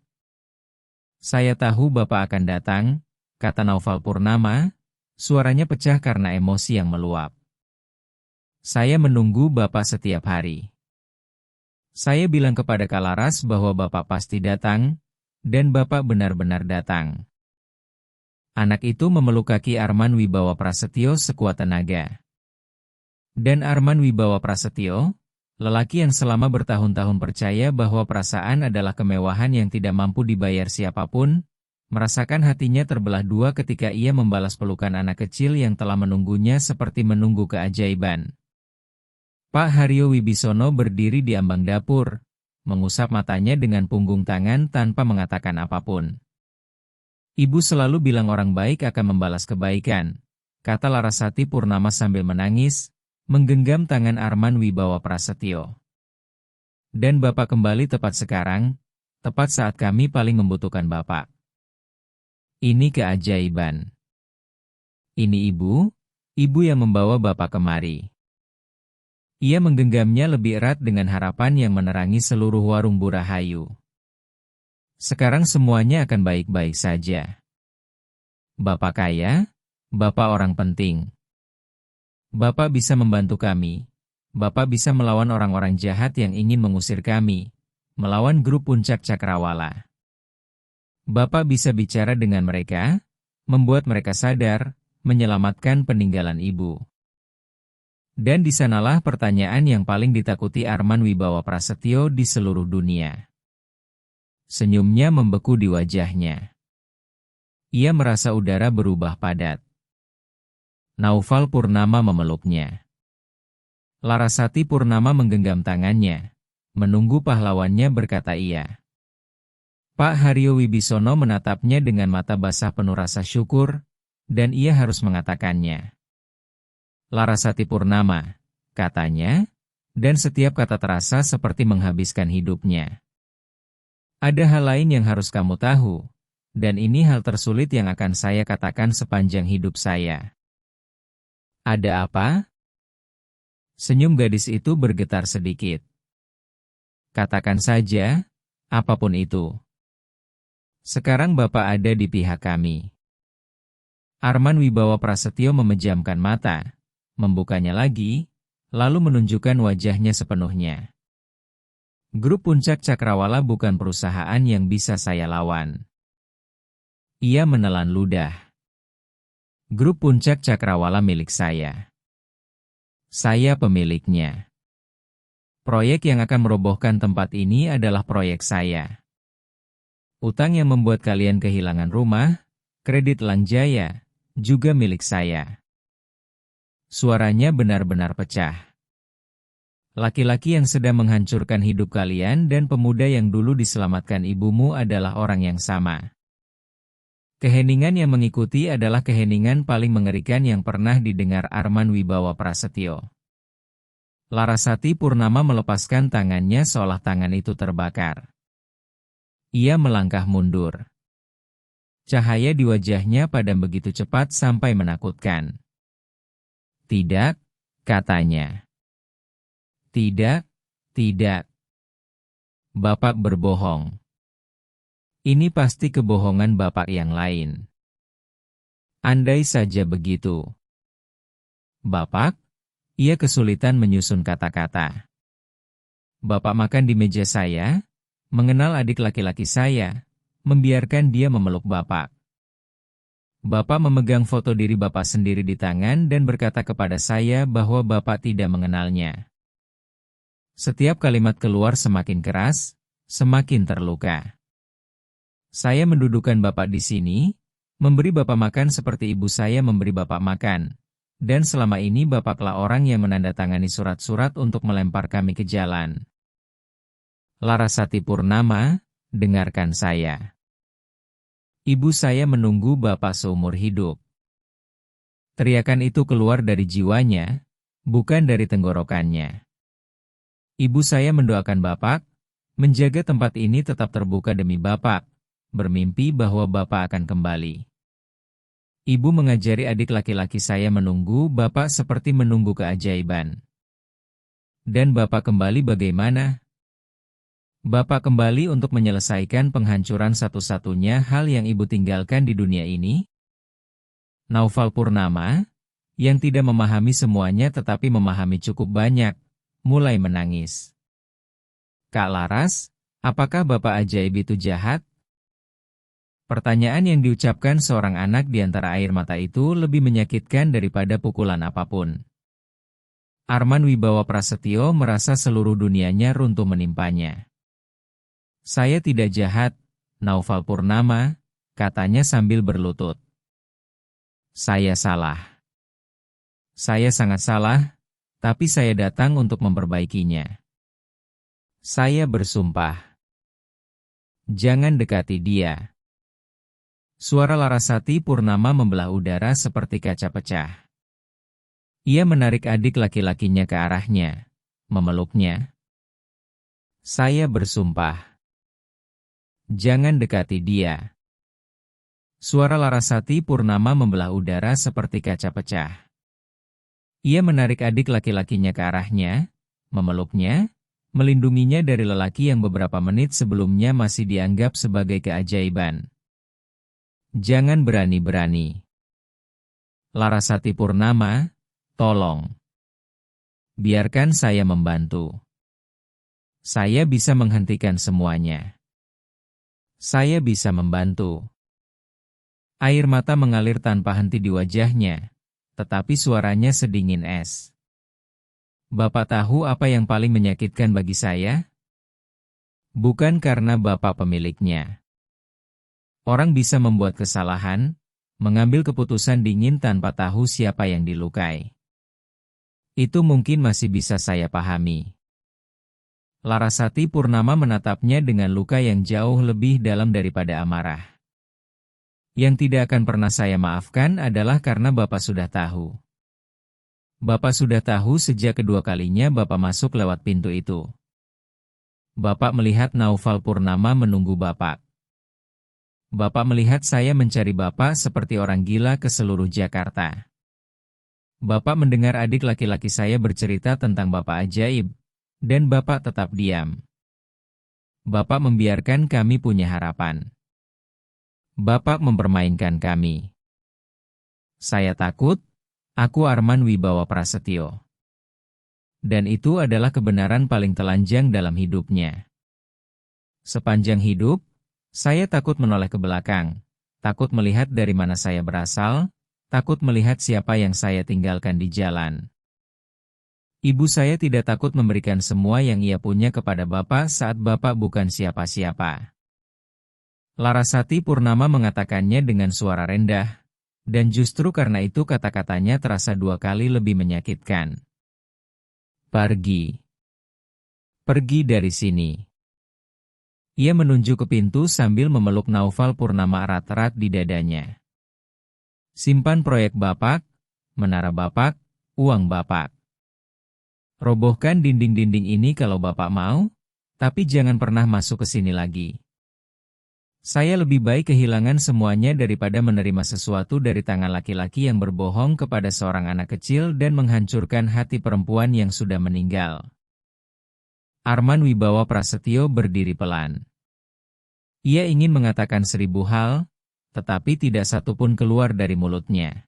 "Saya tahu Bapak akan datang," kata Naufal Purnama, suaranya pecah karena emosi yang meluap. Saya menunggu Bapak setiap hari. Saya bilang kepada Kalaras bahwa Bapak pasti datang, dan Bapak benar-benar datang. Anak itu memeluk kaki Arman Wibawa Prasetyo sekuat tenaga. Dan Arman Wibawa Prasetyo, lelaki yang selama bertahun-tahun percaya bahwa perasaan adalah kemewahan yang tidak mampu dibayar siapapun, merasakan hatinya terbelah dua ketika ia membalas pelukan anak kecil yang telah menunggunya seperti menunggu keajaiban. Pak Haryo Wibisono berdiri di ambang dapur, mengusap matanya dengan punggung tangan tanpa mengatakan apapun. Ibu selalu bilang orang baik akan membalas kebaikan, kata Larasati Purnama sambil menangis, menggenggam tangan Arman Wibawa Prasetyo. Dan Bapak kembali tepat sekarang, tepat saat kami paling membutuhkan Bapak. Ini keajaiban. Ini ibu yang membawa Bapak kemari. Ia menggenggamnya lebih erat dengan harapan yang menerangi seluruh warung Burahayu. Sekarang semuanya akan baik-baik saja. Bapak kaya, Bapak orang penting. Bapak bisa membantu kami. Bapak bisa melawan orang-orang jahat yang ingin mengusir kami, melawan grup Puncak Cakrawala. Bapak bisa bicara dengan mereka, membuat mereka sadar, menyelamatkan peninggalan ibu. Dan di sanalah pertanyaan yang paling ditakuti Arman Wibawa Prasetyo di seluruh dunia. Senyumnya membeku di wajahnya. Ia merasa udara berubah padat. Naufal Purnama memeluknya. Larasati Purnama menggenggam tangannya, menunggu pahlawannya berkata iya. Pak Haryo Wibisono menatapnya dengan mata basah penuh rasa syukur, dan ia harus mengatakannya. Larasati Purnama, katanya, dan setiap kata terasa seperti menghabiskan hidupnya. Ada hal lain yang harus kamu tahu, dan ini hal tersulit yang akan saya katakan sepanjang hidup saya. Ada apa? Senyum gadis itu bergetar sedikit. Katakan saja, apapun itu. Sekarang Bapak ada di pihak kami. Arman Wibawa Prasetyo memejamkan mata, membukanya lagi, lalu menunjukkan wajahnya sepenuhnya. Grup Puncak Cakrawala bukan perusahaan yang bisa saya lawan. Ia menelan ludah. Grup Puncak Cakrawala milik saya. Saya pemiliknya. Proyek yang akan merobohkan tempat ini adalah proyek saya. Utang yang membuat kalian kehilangan rumah, kredit Langjaya, juga milik saya. Suaranya benar-benar pecah. Laki-laki yang sedang menghancurkan hidup kalian dan pemuda yang dulu diselamatkan ibumu adalah orang yang sama. Keheningan yang mengikuti adalah keheningan paling mengerikan yang pernah didengar Arman Wibawa Prasetyo. Larasati Purnama melepaskan tangannya seolah tangan itu terbakar. Ia melangkah mundur. Cahaya di wajahnya padam begitu cepat sampai menakutkan. Tidak, katanya. Tidak, tidak. Bapak berbohong. Ini pasti kebohongan Bapak yang lain. Andai saja begitu. Bapak, ia kesulitan menyusun kata-kata. Bapak makan di meja saya, mengenal adik laki-laki saya, membiarkan dia memeluk Bapak. Bapak memegang foto diri Bapak sendiri di tangan dan berkata kepada saya bahwa Bapak tidak mengenalnya. Setiap kalimat keluar semakin keras, semakin terluka. Saya mendudukan Bapak di sini, memberi Bapak makan seperti ibu saya memberi Bapak makan, dan selama ini Bapaklah orang yang menandatangani surat-surat untuk melempar kami ke jalan. Larasati Purnama, dengarkan saya. Ibu saya menunggu Bapak seumur hidup. Teriakan itu keluar dari jiwanya, bukan dari tenggorokannya. Ibu saya mendoakan Bapak, menjaga tempat ini tetap terbuka demi Bapak, bermimpi bahwa Bapak akan kembali. Ibu mengajari adik laki-laki saya menunggu Bapak seperti menunggu keajaiban. Dan Bapak kembali bagaimana? Bapak kembali untuk menyelesaikan penghancuran satu-satunya hal yang Ibu tinggalkan di dunia ini, Naufal Purnama, yang tidak memahami semuanya tetapi memahami cukup banyak, mulai menangis. Kak Laras, apakah Bapak ajaib itu jahat? Pertanyaan yang diucapkan seorang anak di antara air mata itu lebih menyakitkan daripada pukulan apapun. Arman Wibawa Prasetyo merasa seluruh dunianya runtuh menimpanya. Saya tidak jahat, Naufal Purnama, katanya sambil berlutut. Saya salah. Saya sangat salah, tapi saya datang untuk memperbaikinya. Saya bersumpah. Jangan dekati dia. Suara Larasati Purnama membelah udara seperti kaca pecah. Ia menarik adik laki-lakinya ke arahnya, memeluknya. Saya bersumpah. Jangan dekati dia. Suara Larasati Purnama membelah udara seperti kaca pecah. Ia menarik adik laki-lakinya ke arahnya, memeluknya, melindunginya dari lelaki yang beberapa menit sebelumnya masih dianggap sebagai keajaiban. Jangan berani-berani. Larasati Purnama, tolong. Biarkan saya membantu. Saya bisa menghentikan semuanya. Saya bisa membantu. Air mata mengalir tanpa henti di wajahnya, tetapi suaranya sedingin es. Bapak tahu apa yang paling menyakitkan bagi saya? Bukan karena Bapak pemiliknya. Orang bisa membuat kesalahan, mengambil keputusan dingin tanpa tahu siapa yang dilukai. Itu mungkin masih bisa saya pahami. Larasati Purnama menatapnya dengan luka yang jauh lebih dalam daripada amarah. Yang tidak akan pernah saya maafkan adalah karena Bapak sudah tahu. Bapak sudah tahu sejak kedua kalinya Bapak masuk lewat pintu itu. Bapak melihat Naufal Purnama menunggu Bapak. Bapak melihat saya mencari Bapak seperti orang gila ke seluruh Jakarta. Bapak mendengar adik laki-laki saya bercerita tentang Bapak ajaib, dan Bapak tetap diam. Bapak membiarkan kami punya harapan. Bapak mempermainkan kami. Saya takut, aku Arman Wibawa Prasetyo. Dan itu adalah kebenaran paling telanjang dalam hidupnya. Sepanjang hidup, saya takut menoleh ke belakang, takut melihat dari mana saya berasal, takut melihat siapa yang saya tinggalkan di jalan. Ibu saya tidak takut memberikan semua yang ia punya kepada Bapak saat Bapak bukan siapa-siapa. Larasati Purnama mengatakannya dengan suara rendah, dan justru karena itu kata-katanya terasa dua kali lebih menyakitkan. Pergi. Pergi dari sini. Ia menunjuk ke pintu sambil memeluk Naufal Purnama erat-erat di dadanya. Simpan proyek Bapak, menara Bapak, uang Bapak. Robohkan dinding-dinding ini kalau Bapak mau, tapi jangan pernah masuk ke sini lagi. Saya lebih baik kehilangan semuanya daripada menerima sesuatu dari tangan laki-laki yang berbohong kepada seorang anak kecil dan menghancurkan hati perempuan yang sudah meninggal. Arman Wibawa Prasetyo berdiri pelan. Ia ingin mengatakan 1000 hal, tetapi tidak satu pun keluar dari mulutnya.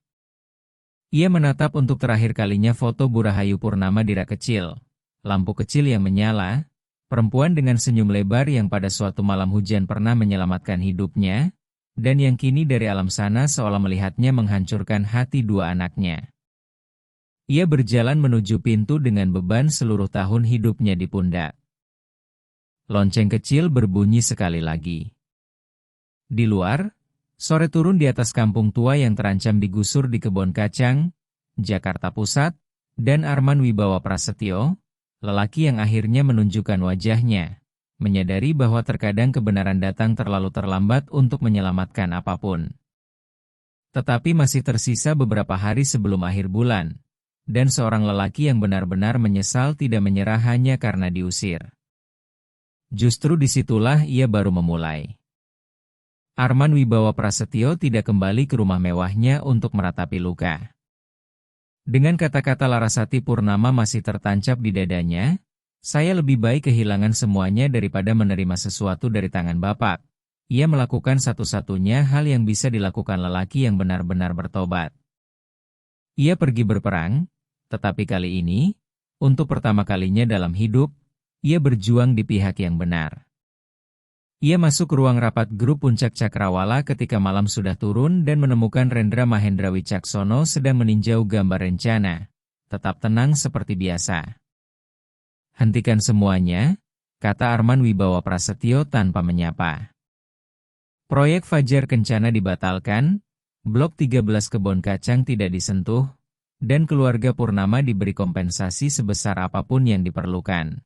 Ia menatap untuk terakhir kalinya foto Bu Rahayu Purnama di rak kecil, lampu kecil yang menyala, perempuan dengan senyum lebar yang pada suatu malam hujan pernah menyelamatkan hidupnya, dan yang kini dari alam sana seolah melihatnya menghancurkan hati dua anaknya. Ia berjalan menuju pintu dengan beban seluruh tahun hidupnya di pundak. Lonceng kecil berbunyi sekali lagi. Di luar, sore turun di atas kampung tua yang terancam digusur di Kebon Kacang, Jakarta Pusat, dan Arman Wibawa Prasetyo, lelaki yang akhirnya menunjukkan wajahnya, menyadari bahwa terkadang kebenaran datang terlalu terlambat untuk menyelamatkan apapun. Tetapi masih tersisa beberapa hari sebelum akhir bulan, dan seorang lelaki yang benar-benar menyesal tidak menyerah hanya karena diusir. Justru disitulah ia baru memulai. Arman Wibawa Prasetyo tidak kembali ke rumah mewahnya untuk meratapi luka. Dengan kata-kata Larasati Purnama masih tertancap di dadanya, saya lebih baik kehilangan semuanya daripada menerima sesuatu dari tangan Bapak, Ia melakukan satu-satunya hal yang bisa dilakukan lelaki yang benar-benar bertobat. Ia pergi berperang, tetapi kali ini, untuk pertama kalinya dalam hidup, ia berjuang di pihak yang benar. Ia masuk ke ruang rapat grup Puncak Cakrawala ketika malam sudah turun dan menemukan Rendra Mahendra Wicaksono sedang meninjau gambar rencana. Tetap tenang seperti biasa. Hentikan semuanya, kata Arman Wibawa Prasetyo tanpa menyapa. Proyek Fajar Kencana dibatalkan, Blok 13 Kebon Kacang tidak disentuh, dan keluarga Purnama diberi kompensasi sebesar apapun yang diperlukan.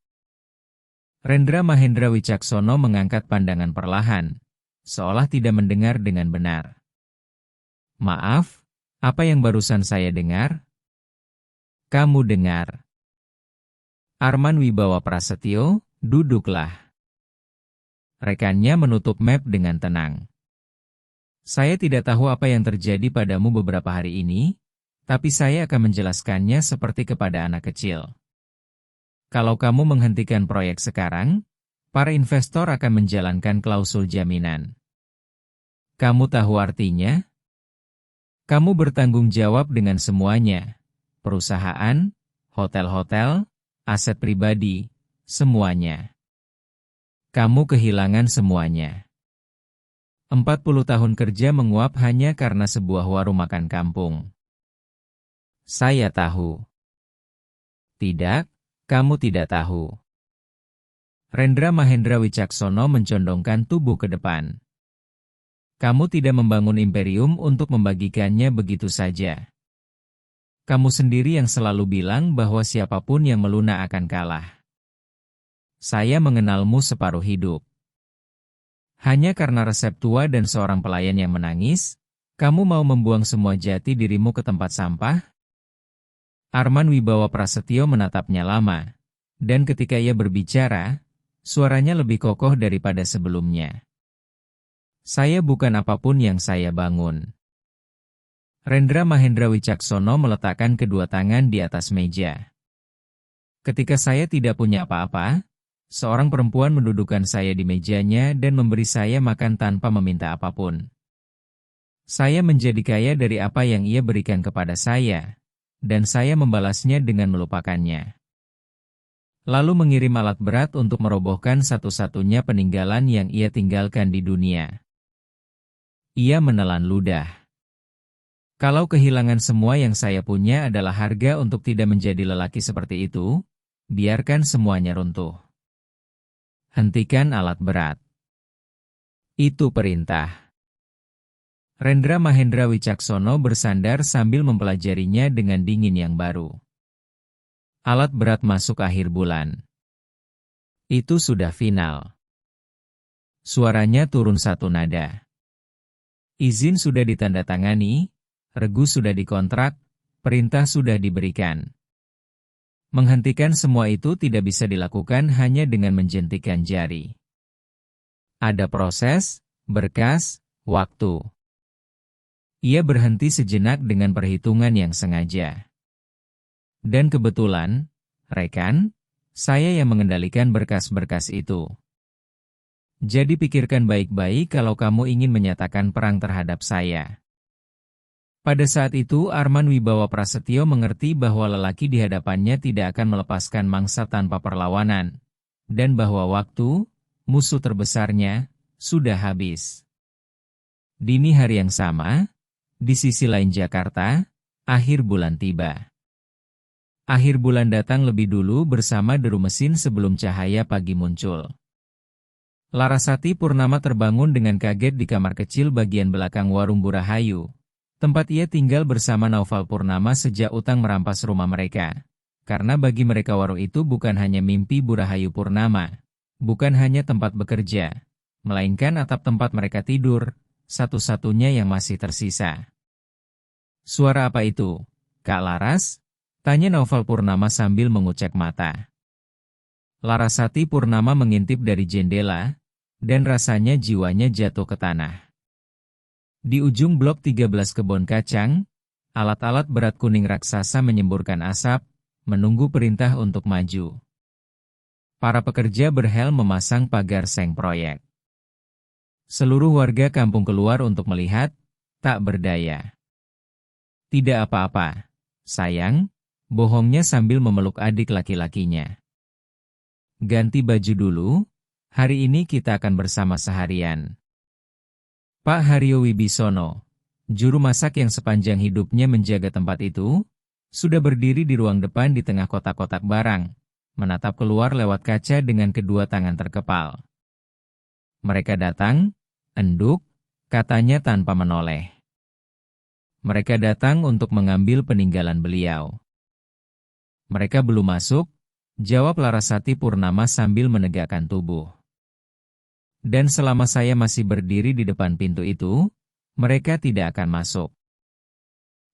Rendra Mahendra Wicaksono mengangkat pandangan perlahan, seolah tidak mendengar dengan benar. Maaf, apa yang barusan saya dengar? Kamu dengar. Arman Wibawa Prasetyo, duduklah. Rekannya menutup map dengan tenang. Saya tidak tahu apa yang terjadi padamu beberapa hari ini, tapi saya akan menjelaskannya seperti kepada anak kecil. Kalau kamu menghentikan proyek sekarang, para investor akan menjalankan klausul jaminan. Kamu tahu artinya? Kamu bertanggung jawab dengan semuanya. Perusahaan, hotel-hotel, aset pribadi, semuanya. Kamu kehilangan semuanya. 40 tahun kerja menguap hanya karena sebuah warung makan kampung. Saya tahu. Tidak, kamu tidak tahu. Rendra Mahendra Wicaksono mencondongkan tubuh ke depan. Kamu tidak membangun imperium untuk membagikannya begitu saja. Kamu sendiri yang selalu bilang bahwa siapapun yang melunak akan kalah. Saya mengenalmu separuh hidup. Hanya karena resep tua dan seorang pelayan yang menangis, kamu mau membuang semua jati dirimu ke tempat sampah? Arman Wibawa Prasetyo menatapnya lama, dan ketika ia berbicara, suaranya lebih kokoh daripada sebelumnya. Saya bukan apapun yang saya bangun. Rendra Mahendra Wicaksono meletakkan kedua tangan di atas meja. Ketika saya tidak punya apa-apa, seorang perempuan mendudukkan saya di mejanya dan memberi saya makan tanpa meminta apapun. Saya menjadi kaya dari apa yang ia berikan kepada saya, dan saya membalasnya dengan melupakannya. Lalu mengirim alat berat untuk merobohkan satu-satunya peninggalan yang ia tinggalkan di dunia. Ia menelan ludah. Kalau kehilangan semua yang saya punya adalah harga untuk tidak menjadi lelaki seperti itu, biarkan semuanya runtuh. Hentikan alat berat. Itu perintah. Rendra Mahendra Wicaksono bersandar sambil mempelajarinya dengan dingin yang baru. Alat berat masuk akhir bulan. Itu sudah final. Suaranya turun satu nada. Izin sudah ditandatangani, regu sudah dikontrak, perintah sudah diberikan. Menghentikan semua itu tidak bisa dilakukan hanya dengan menjentikan jari. Ada proses, berkas, waktu. Ia berhenti sejenak dengan perhitungan yang sengaja. Dan kebetulan, rekan, saya yang mengendalikan berkas-berkas itu. Jadi pikirkan baik-baik kalau kamu ingin menyatakan perang terhadap saya. Pada saat itu Arman Wibawa Prasetyo mengerti bahwa lelaki di hadapannya tidak akan melepaskan mangsa tanpa perlawanan, dan bahwa waktu, musuh terbesarnya, sudah habis. Dini hari yang sama, di sisi lain Jakarta, akhir bulan tiba. Akhir bulan datang lebih dulu bersama deru mesin sebelum cahaya pagi muncul. Larasati Purnama terbangun dengan kaget di kamar kecil bagian belakang warung Burahayu. Tempat ia tinggal bersama Naufal Purnama sejak utang merampas rumah mereka. Karena bagi mereka warung itu bukan hanya mimpi Burahayu Purnama, bukan hanya tempat bekerja, melainkan atap tempat mereka tidur, satu-satunya yang masih tersisa. Suara apa itu, Kak Laras? Tanya Naufal Purnama sambil mengucek mata. Larasati Purnama mengintip dari jendela, dan rasanya jiwanya jatuh ke tanah. Di ujung blok 13 Kebon Kacang, alat-alat berat kuning raksasa menyemburkan asap, menunggu perintah untuk maju. Para pekerja berhelm memasang pagar seng proyek. Seluruh warga kampung keluar untuk melihat, tak berdaya. Tidak apa-apa, sayang, bohongnya sambil memeluk adik laki-lakinya. Ganti baju dulu, hari ini kita akan bersama seharian. Pak Haryo Wibisono, juru masak yang sepanjang hidupnya menjaga tempat itu, sudah berdiri di ruang depan di tengah kotak-kotak barang, menatap keluar lewat kaca dengan kedua tangan terkepal. Mereka datang, enduk, katanya tanpa menoleh. Mereka datang untuk mengambil peninggalan beliau. Mereka belum masuk, jawab Larasati Purnama sambil menegakkan tubuh. Dan selama saya masih berdiri di depan pintu itu, mereka tidak akan masuk.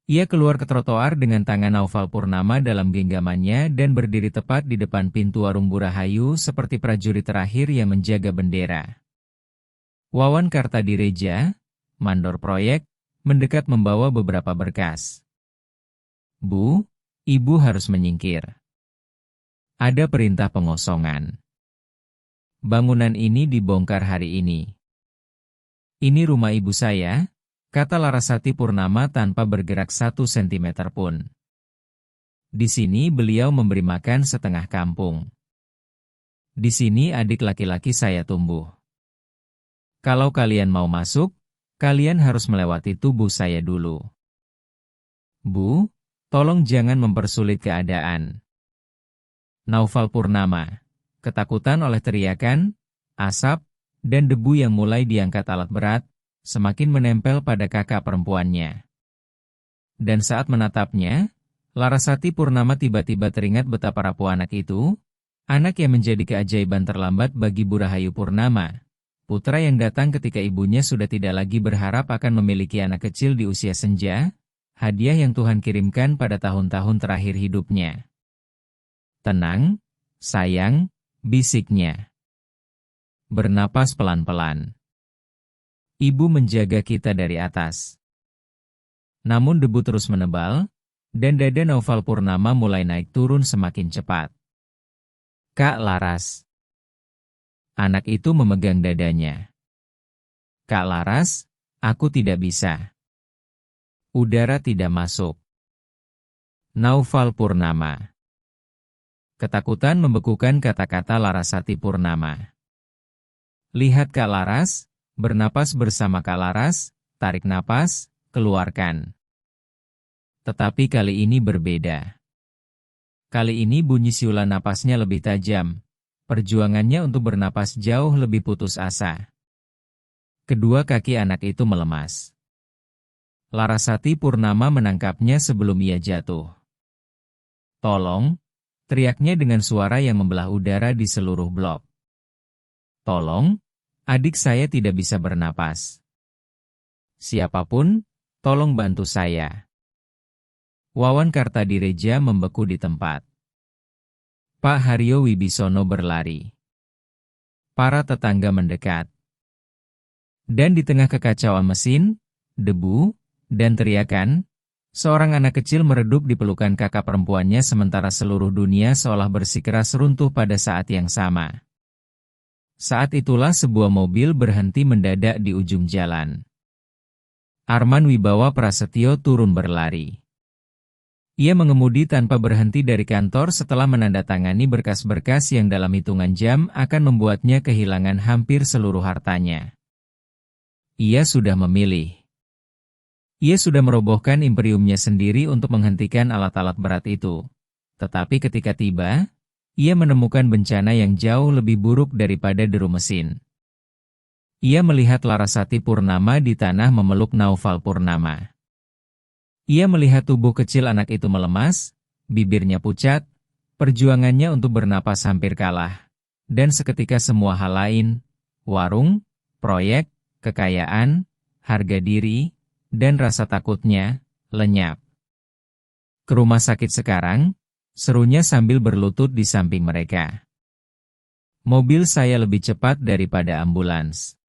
Ia keluar ke trotoar dengan tangan Naufal Purnama dalam genggamannya dan berdiri tepat di depan pintu warung Burahayu seperti prajurit terakhir yang menjaga bendera. Wawan Kartadireja, mandor proyek, mendekat membawa beberapa berkas. Bu, Ibu harus menyingkir. Ada perintah pengosongan. Bangunan ini dibongkar hari ini. Ini rumah ibu saya, kata Larasati Purnama tanpa bergerak 1 sentimeter pun. Di sini beliau memberi makan setengah kampung. Di sini adik laki-laki saya tumbuh. Kalau kalian mau masuk, kalian harus melewati tubuh saya dulu. Bu, tolong jangan mempersulit keadaan. Naufal Purnama, ketakutan oleh teriakan, asap, dan debu yang mulai diangkat alat berat, semakin menempel pada kakak perempuannya. Dan saat menatapnya, Larasati Purnama tiba-tiba teringat betapa rapuh anak itu, anak yang menjadi keajaiban terlambat bagi Burahayu Purnama, putra yang datang ketika ibunya sudah tidak lagi berharap akan memiliki anak kecil di usia senja, hadiah yang Tuhan kirimkan pada tahun-tahun terakhir hidupnya. Tenang, sayang, bisiknya. Bernapas pelan-pelan. Ibu menjaga kita dari atas. Namun debu terus menebal, dan dada Naufal Purnama mulai naik turun semakin cepat. Kak Laras. Anak itu memegang dadanya. Kak Laras, aku tidak bisa. Udara tidak masuk. Naufal Purnama. Ketakutan membekukan kata-kata Larasati Purnama. Lihat Kak Laras, bernapas bersama Kak Laras, tarik napas, keluarkan. Tetapi kali ini berbeda. Kali ini bunyi siulan napasnya lebih tajam. Perjuangannya untuk bernapas jauh lebih putus asa. Kedua kaki anak itu melemas. Larasati Purnama menangkapnya sebelum ia jatuh. Tolong, teriaknya dengan suara yang membelah udara di seluruh blok. Tolong, adik saya tidak bisa bernapas. Siapapun, tolong bantu saya. Wawan Kartadireja membeku di tempat. Pak Haryo Wibisono berlari. Para tetangga mendekat. Dan di tengah kekacauan mesin, debu, dan teriakan, seorang anak kecil meredup di pelukan kakak perempuannya sementara seluruh dunia seolah bersikeras runtuh pada saat yang sama. Saat itulah sebuah mobil berhenti mendadak di ujung jalan. Arman Wibawa Prasetyo turun berlari. Ia mengemudi tanpa berhenti dari kantor setelah menandatangani berkas-berkas yang dalam hitungan jam akan membuatnya kehilangan hampir seluruh hartanya. Ia sudah memilih. Ia sudah merobohkan imperiumnya sendiri untuk menghentikan alat-alat berat itu. Tetapi ketika tiba, ia menemukan bencana yang jauh lebih buruk daripada deru mesin. Ia melihat Larasati Purnama di tanah memeluk Naufal Purnama. Ia melihat tubuh kecil anak itu melemas, bibirnya pucat, perjuangannya untuk bernapas hampir kalah. Dan seketika semua hal lain, warung, proyek, kekayaan, harga diri, dan rasa takutnya, lenyap. Ke rumah sakit sekarang, serunya sambil berlutut di samping mereka. Mobil saya lebih cepat daripada ambulans.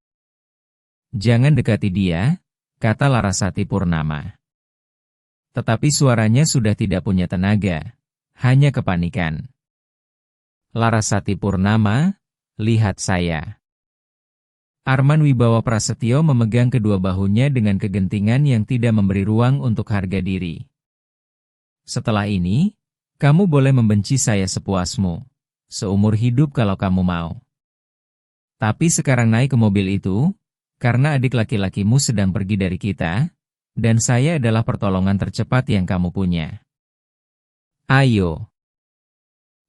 Jangan dekati dia, kata Larasati Purnama. Tetapi suaranya sudah tidak punya tenaga, hanya kepanikan. Larasati Purnama, lihat saya. Arman Wibawa Prasetyo memegang kedua bahunya dengan kegentingan yang tidak memberi ruang untuk harga diri. Setelah ini, kamu boleh membenci saya sepuasmu. Seumur hidup kalau kamu mau. Tapi sekarang naik ke mobil itu, karena adik laki-lakimu sedang pergi dari kita, dan saya adalah pertolongan tercepat yang kamu punya. Ayo.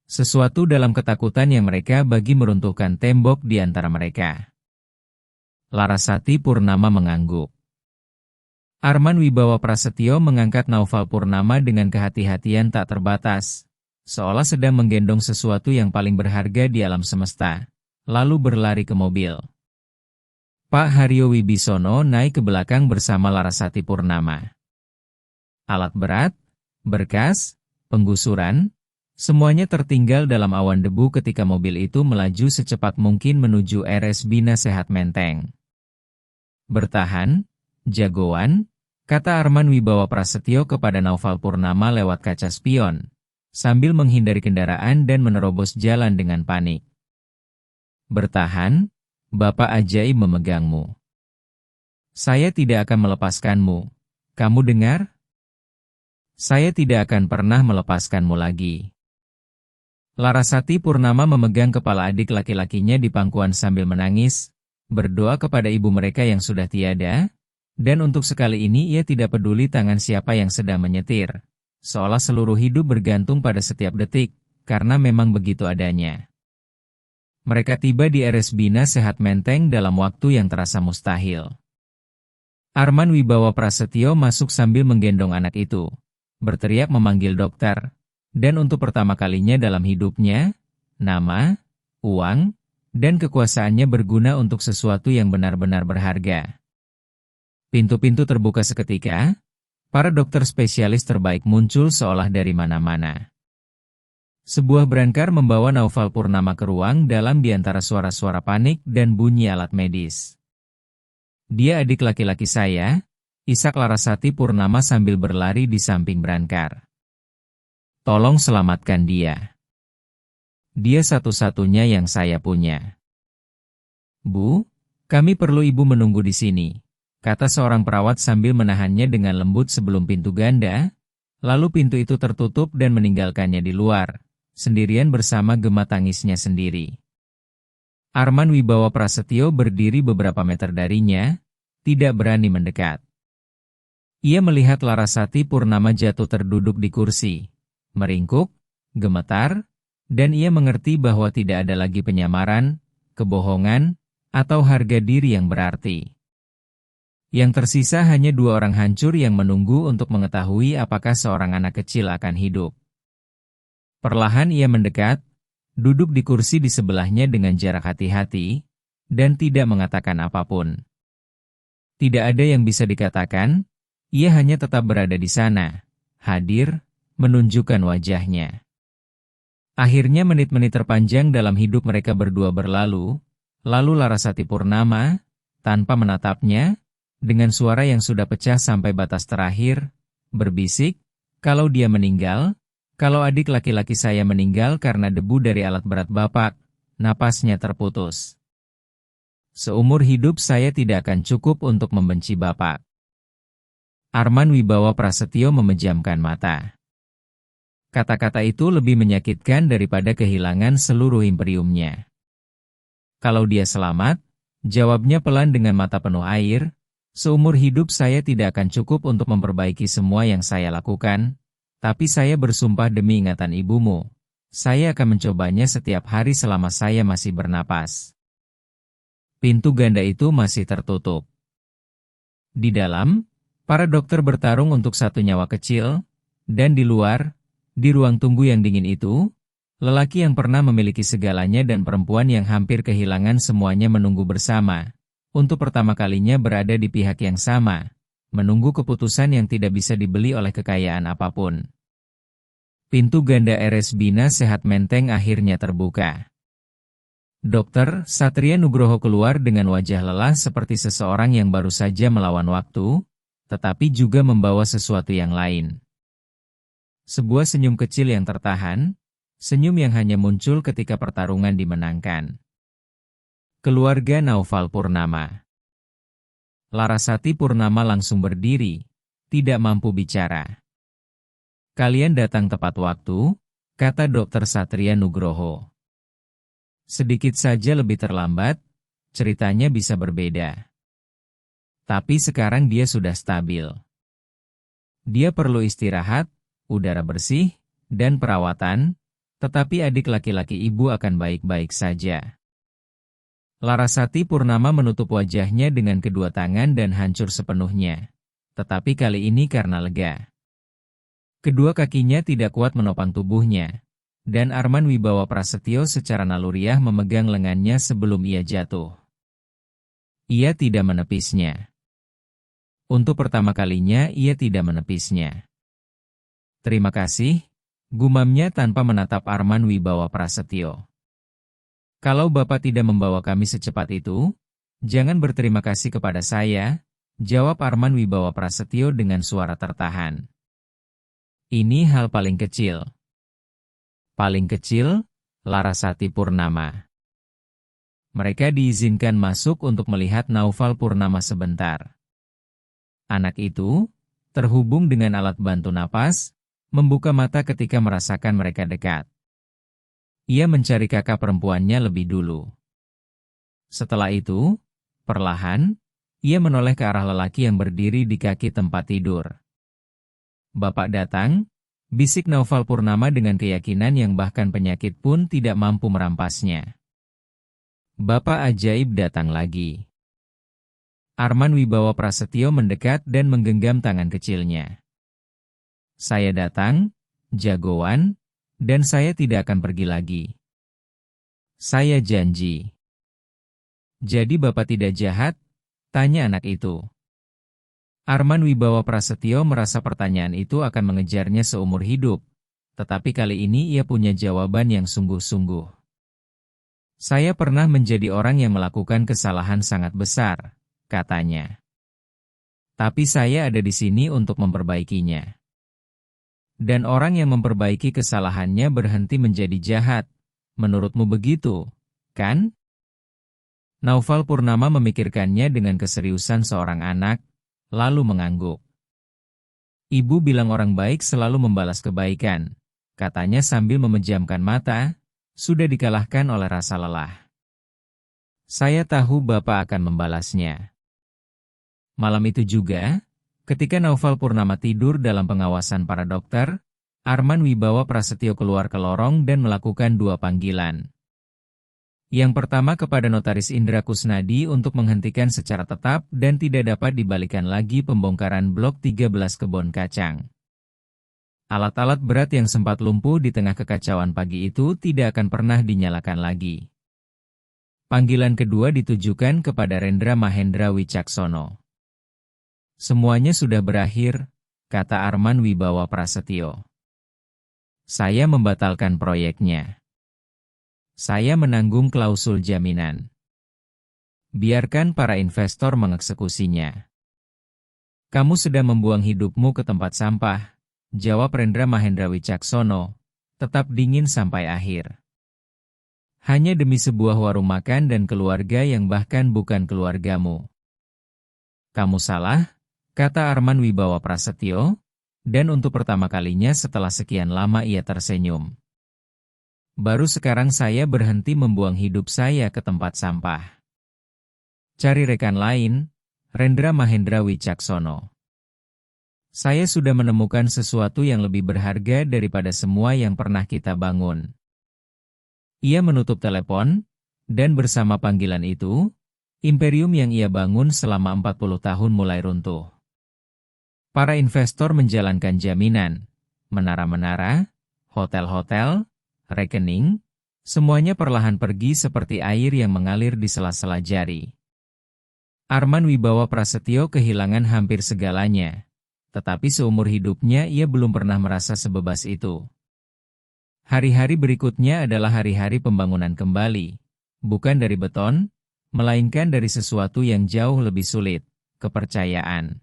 Sesuatu dalam ketakutan yang mereka bagi meruntuhkan tembok di antara mereka. Larasati Purnama mengangguk. Arman Wibawa Prasetyo mengangkat Naufal Purnama dengan kehati-hatian tak terbatas, seolah sedang menggendong sesuatu yang paling berharga di alam semesta, lalu berlari ke mobil. Pak Haryo Wibisono naik ke belakang bersama Larasati Purnama. Alat berat, berkas, penggusuran, semuanya tertinggal dalam awan debu ketika mobil itu melaju secepat mungkin menuju RS Bina Sehat Menteng. Bertahan, jagoan, kata Arman Wibawa Prasetyo kepada Naufal Purnama lewat kaca spion, sambil menghindari kendaraan dan menerobos jalan dengan panik. Bertahan, Bapak ajaib memegangmu. Saya tidak akan melepaskanmu. Kamu dengar? Saya tidak akan pernah melepaskanmu lagi. Larasati Purnama memegang kepala adik laki-lakinya di pangkuan sambil menangis, berdoa kepada ibu mereka yang sudah tiada, dan untuk sekali ini ia tidak peduli tangan siapa yang sedang menyetir. Seolah seluruh hidup bergantung pada setiap detik, karena memang begitu adanya. Mereka tiba di RS Bina Sehat Menteng dalam waktu yang terasa mustahil. Arman Wibawa Prasetyo masuk sambil menggendong anak itu, berteriak memanggil dokter, dan untuk pertama kalinya dalam hidupnya, nama, uang, dan kekuasaannya berguna untuk sesuatu yang benar-benar berharga. Pintu-pintu terbuka seketika. Para dokter spesialis terbaik muncul seolah dari mana-mana. Sebuah berangkar membawa Naufal Purnama ke ruang dalam di antara suara-suara panik dan bunyi alat medis. Dia adik laki-laki saya, isak Larasati Purnama sambil berlari di samping berangkar. Tolong selamatkan dia. Dia satu-satunya yang saya punya. Bu, kami perlu ibu menunggu di sini, kata seorang perawat sambil menahannya dengan lembut sebelum pintu ganda, lalu pintu itu tertutup dan meninggalkannya di luar, sendirian bersama gema tangisnya sendiri. Arman Wibawa Prasetyo berdiri beberapa meter darinya, tidak berani mendekat. Ia melihat Larasati Purnama jatuh terduduk di kursi, meringkuk, gemetar, dan ia mengerti bahwa tidak ada lagi penyamaran, kebohongan, atau harga diri yang berarti. Yang tersisa hanya dua orang hancur yang menunggu untuk mengetahui apakah seorang anak kecil akan hidup. Perlahan ia mendekat, duduk di kursi di sebelahnya dengan jarak hati-hati, dan tidak mengatakan apapun. Tidak ada yang bisa dikatakan, ia hanya tetap berada di sana, hadir, menunjukkan wajahnya. Akhirnya menit-menit terpanjang dalam hidup mereka berdua berlalu, lalu Larasati Purnama, tanpa menatapnya, dengan suara yang sudah pecah sampai batas terakhir, berbisik, kalau dia meninggal, kalau adik laki-laki saya meninggal karena debu dari alat berat Bapak, napasnya terputus. Seumur hidup saya tidak akan cukup untuk membenci Bapak. Arman Wibawa Prasetyo memejamkan mata. Kata-kata itu lebih menyakitkan daripada kehilangan seluruh imperiumnya. Kalau dia selamat, jawabnya pelan dengan mata penuh air, seumur hidup saya tidak akan cukup untuk memperbaiki semua yang saya lakukan, tapi saya bersumpah demi ingatan ibumu, saya akan mencobanya setiap hari selama saya masih bernapas. Pintu ganda itu masih tertutup. Di dalam, para dokter bertarung untuk satu nyawa kecil, dan di luar, di ruang tunggu yang dingin itu, lelaki yang pernah memiliki segalanya dan perempuan yang hampir kehilangan semuanya menunggu bersama. Untuk pertama kalinya berada di pihak yang sama, menunggu keputusan yang tidak bisa dibeli oleh kekayaan apapun. Pintu ganda RS Bina Sehat Menteng akhirnya terbuka. Dokter Satria Nugroho keluar dengan wajah lelah seperti seseorang yang baru saja melawan waktu, tetapi juga membawa sesuatu yang lain. Sebuah senyum kecil yang tertahan, senyum yang hanya muncul ketika pertarungan dimenangkan. Keluarga Naufal Purnama. Larasati Purnama langsung berdiri, tidak mampu bicara. Kalian datang tepat waktu, kata Dokter Satria Nugroho. Sedikit saja lebih terlambat, ceritanya bisa berbeda. Tapi sekarang dia sudah stabil. Dia perlu istirahat, udara bersih, dan perawatan, tetapi adik laki-laki ibu akan baik-baik saja. Larasati Purnama menutup wajahnya dengan kedua tangan dan hancur sepenuhnya. Tetapi kali ini karena lega. Kedua kakinya tidak kuat menopang tubuhnya. Dan Arman Wibawa Prasetyo secara naluriah memegang lengannya sebelum ia jatuh. Ia tidak menepisnya. Untuk pertama kalinya ia tidak menepisnya. Terima kasih, gumamnya tanpa menatap Arman Wibawa Prasetyo. Kalau Bapak tidak membawa kami secepat itu, jangan berterima kasih kepada saya, jawab Arman Wibawa Prasetyo dengan suara tertahan. Ini hal paling kecil. Paling kecil, Larasati Purnama. Mereka diizinkan masuk untuk melihat Naufal Purnama sebentar. Anak itu, terhubung dengan alat bantu napas, membuka mata ketika merasakan mereka dekat. Ia mencari kakak perempuannya lebih dulu. Setelah itu, perlahan, ia menoleh ke arah lelaki yang berdiri di kaki tempat tidur. Bapak datang, bisik Naufal Purnama dengan keyakinan yang bahkan penyakit pun tidak mampu merampasnya. Bapak ajaib datang lagi. Arman Wibawa Prasetyo mendekat dan menggenggam tangan kecilnya. Saya datang, jagoan, dan saya tidak akan pergi lagi. Saya janji. Jadi Bapak tidak jahat? Tanya anak itu. Arman Wibawa Prasetyo merasa pertanyaan itu akan mengejarnya seumur hidup, tetapi kali ini ia punya jawaban yang sungguh-sungguh. Saya pernah menjadi orang yang melakukan kesalahan sangat besar, katanya. Tapi saya ada di sini untuk memperbaikinya. Dan orang yang memperbaiki kesalahannya berhenti menjadi jahat. Menurutmu begitu, kan? Naufal Purnama memikirkannya dengan keseriusan seorang anak, lalu mengangguk. Ibu bilang orang baik selalu membalas kebaikan, katanya sambil memejamkan mata, sudah dikalahkan oleh rasa lelah. Saya tahu Bapak akan membalasnya. Malam itu juga, ketika Naufal Purnama tidur dalam pengawasan para dokter, Arman Wibawa Prasetyo keluar ke lorong dan melakukan dua panggilan. Yang pertama kepada Notaris Indra Kusnadi untuk menghentikan secara tetap dan tidak dapat dibalikan lagi pembongkaran Blok 13 Kebon Kacang. Alat-alat berat yang sempat lumpuh di tengah kekacauan pagi itu tidak akan pernah dinyalakan lagi. Panggilan kedua ditujukan kepada Rendra Mahendra Wicaksono. Semuanya sudah berakhir, kata Arman Wibawa Prasetyo. Saya membatalkan proyeknya. Saya menanggung klausul jaminan. Biarkan para investor mengeksekusinya. Kamu sedang membuang hidupmu ke tempat sampah, jawab Rendra Mahendra Wicaksono, tetap dingin sampai akhir. Hanya demi sebuah warung makan dan keluarga yang bahkan bukan keluargamu. Kamu salah, kata Arman Wibawa Prasetyo, dan untuk pertama kalinya setelah sekian lama ia tersenyum. Baru sekarang saya berhenti membuang hidup saya ke tempat sampah. Cari rekan lain, Rendra Mahendra Wicaksono. Saya sudah menemukan sesuatu yang lebih berharga daripada semua yang pernah kita bangun. Ia menutup telepon, dan bersama panggilan itu, imperium yang ia bangun selama 40 tahun mulai runtuh. Para investor menjalankan jaminan, menara-menara, hotel-hotel, rekening, semuanya perlahan pergi seperti air yang mengalir di sela-sela jari. Arman Wibawa Prasetyo kehilangan hampir segalanya, tetapi seumur hidupnya ia belum pernah merasa sebebas itu. Hari-hari berikutnya adalah hari-hari pembangunan kembali, bukan dari beton, melainkan dari sesuatu yang jauh lebih sulit, kepercayaan.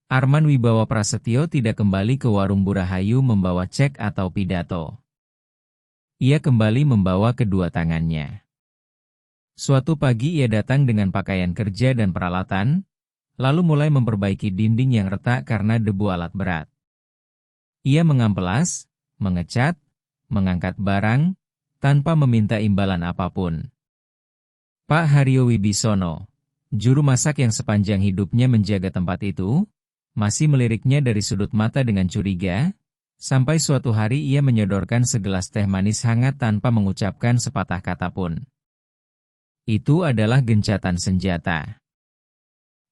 Arman Wibawa Prasetyo tidak kembali ke warung Burahayu membawa cek atau pidato. Ia kembali membawa kedua tangannya. Suatu pagi ia datang dengan pakaian kerja dan peralatan, lalu mulai memperbaiki dinding yang retak karena debu alat berat. Ia mengamplas, mengecat, mengangkat barang, tanpa meminta imbalan apapun. Pak Haryo Wibisono, juru masak yang sepanjang hidupnya menjaga tempat itu, masih meliriknya dari sudut mata dengan curiga, sampai suatu hari ia menyodorkan segelas teh manis hangat tanpa mengucapkan sepatah kata pun. Itu adalah gencatan senjata.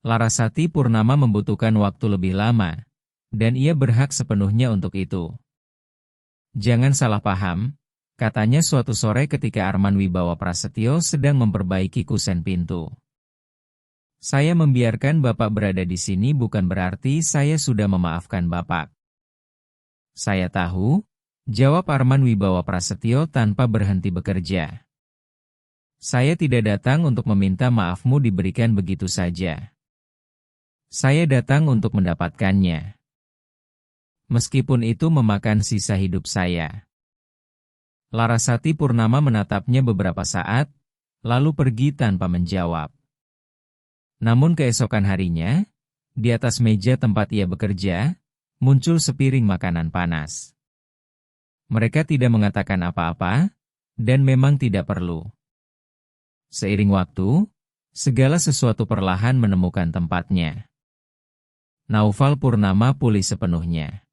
Larasati Purnama membutuhkan waktu lebih lama, dan ia berhak sepenuhnya untuk itu. Jangan salah paham, katanya suatu sore ketika Arman Wibawa Prasetyo sedang memperbaiki kusen pintu. Saya membiarkan Bapak berada di sini bukan berarti saya sudah memaafkan Bapak. Saya tahu, jawab Arman Wibawa Prasetyo tanpa berhenti bekerja. Saya tidak datang untuk meminta maafmu diberikan begitu saja. Saya datang untuk mendapatkannya. Meskipun itu memakan sisa hidup saya. Larasati Purnama menatapnya beberapa saat, lalu pergi tanpa menjawab. Namun keesokan harinya, di atas meja tempat ia bekerja, muncul sepiring makanan panas. Mereka tidak mengatakan apa-apa, dan memang tidak perlu. Seiring waktu, segala sesuatu perlahan menemukan tempatnya. Naufal Purnama pulih sepenuhnya.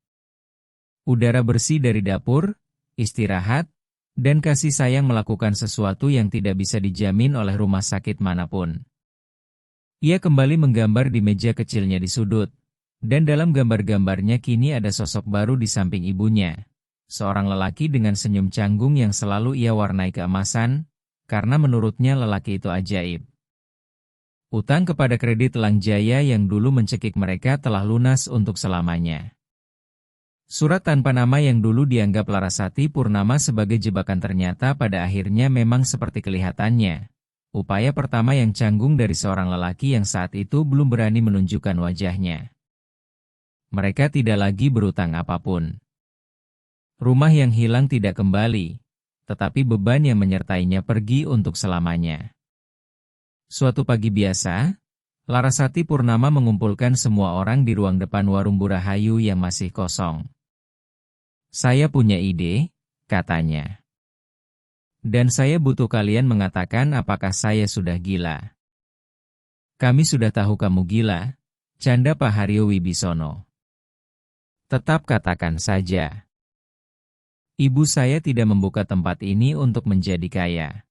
Udara bersih dari dapur, istirahat, dan kasih sayang melakukan sesuatu yang tidak bisa dijamin oleh rumah sakit manapun. Ia kembali menggambar di meja kecilnya di sudut, dan dalam gambar-gambarnya kini ada sosok baru di samping ibunya. Seorang lelaki dengan senyum canggung yang selalu ia warnai keemasan, karena menurutnya lelaki itu ajaib. Utang kepada kredit Lang Jaya yang dulu mencekik mereka telah lunas untuk selamanya. Surat tanpa nama yang dulu dianggap Larasati Purnama sebagai jebakan ternyata pada akhirnya memang seperti kelihatannya. Upaya pertama yang canggung dari seorang lelaki yang saat itu belum berani menunjukkan wajahnya. Mereka tidak lagi berutang apapun. Rumah yang hilang tidak kembali, tetapi beban yang menyertainya pergi untuk selamanya. Suatu pagi biasa, Larasati Purnama mengumpulkan semua orang di ruang depan warung Burahayu yang masih kosong. Saya punya ide, katanya. Dan saya butuh kalian mengatakan apakah saya sudah gila. Kami sudah tahu kamu gila, canda Pak Haryo Wibisono. Tetap katakan saja. Ibu saya tidak membuka tempat ini untuk menjadi kaya.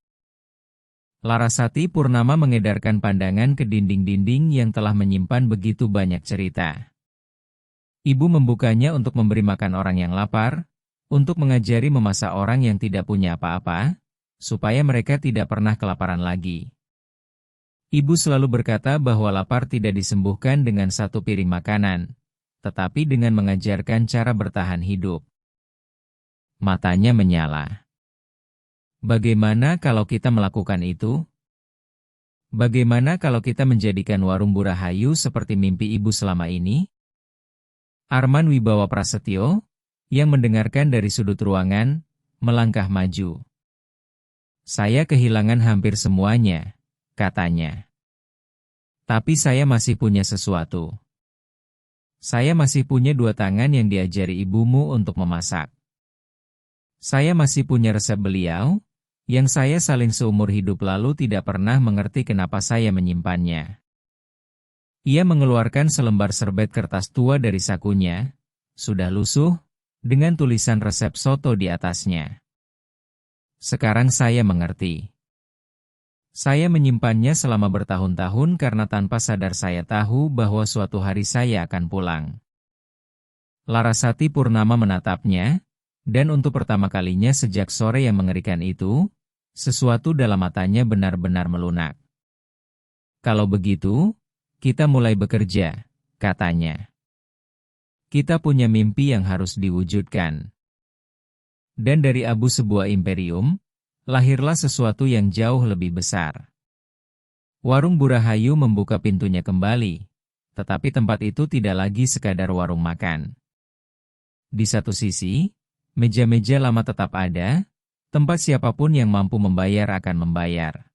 Larasati Purnama mengedarkan pandangan ke dinding-dinding yang telah menyimpan begitu banyak cerita. Ibu membukanya untuk memberi makan orang yang lapar, untuk mengajari memasak orang yang tidak punya apa-apa, supaya mereka tidak pernah kelaparan lagi. Ibu selalu berkata bahwa lapar tidak disembuhkan dengan satu piring makanan, tetapi dengan mengajarkan cara bertahan hidup. Matanya menyala. Bagaimana kalau kita melakukan itu? Bagaimana kalau kita menjadikan warung Burahayu seperti mimpi ibu selama ini? Arman Wibawa Prasetyo, yang mendengarkan dari sudut ruangan, melangkah maju. Saya kehilangan hampir semuanya, katanya. Tapi saya masih punya sesuatu. Saya masih punya dua tangan yang diajari ibumu untuk memasak. Saya masih punya resep beliau, yang saya salin seumur hidup lalu tidak pernah mengerti kenapa saya menyimpannya. Ia mengeluarkan selembar serbet kertas tua dari sakunya, sudah lusuh, dengan tulisan resep soto di atasnya. Sekarang saya mengerti. Saya menyimpannya selama bertahun-tahun karena tanpa sadar saya tahu bahwa suatu hari saya akan pulang. Larasati Purnama menatapnya, dan untuk pertama kalinya sejak sore yang mengerikan itu, sesuatu dalam matanya benar-benar melunak. Kalau begitu, kita mulai bekerja, katanya. Kita punya mimpi yang harus diwujudkan. Dan dari abu sebuah imperium, lahirlah sesuatu yang jauh lebih besar. Warung Burahayu membuka pintunya kembali, tetapi tempat itu tidak lagi sekadar warung makan. Di satu sisi, meja-meja lama tetap ada, tempat siapapun yang mampu membayar akan membayar.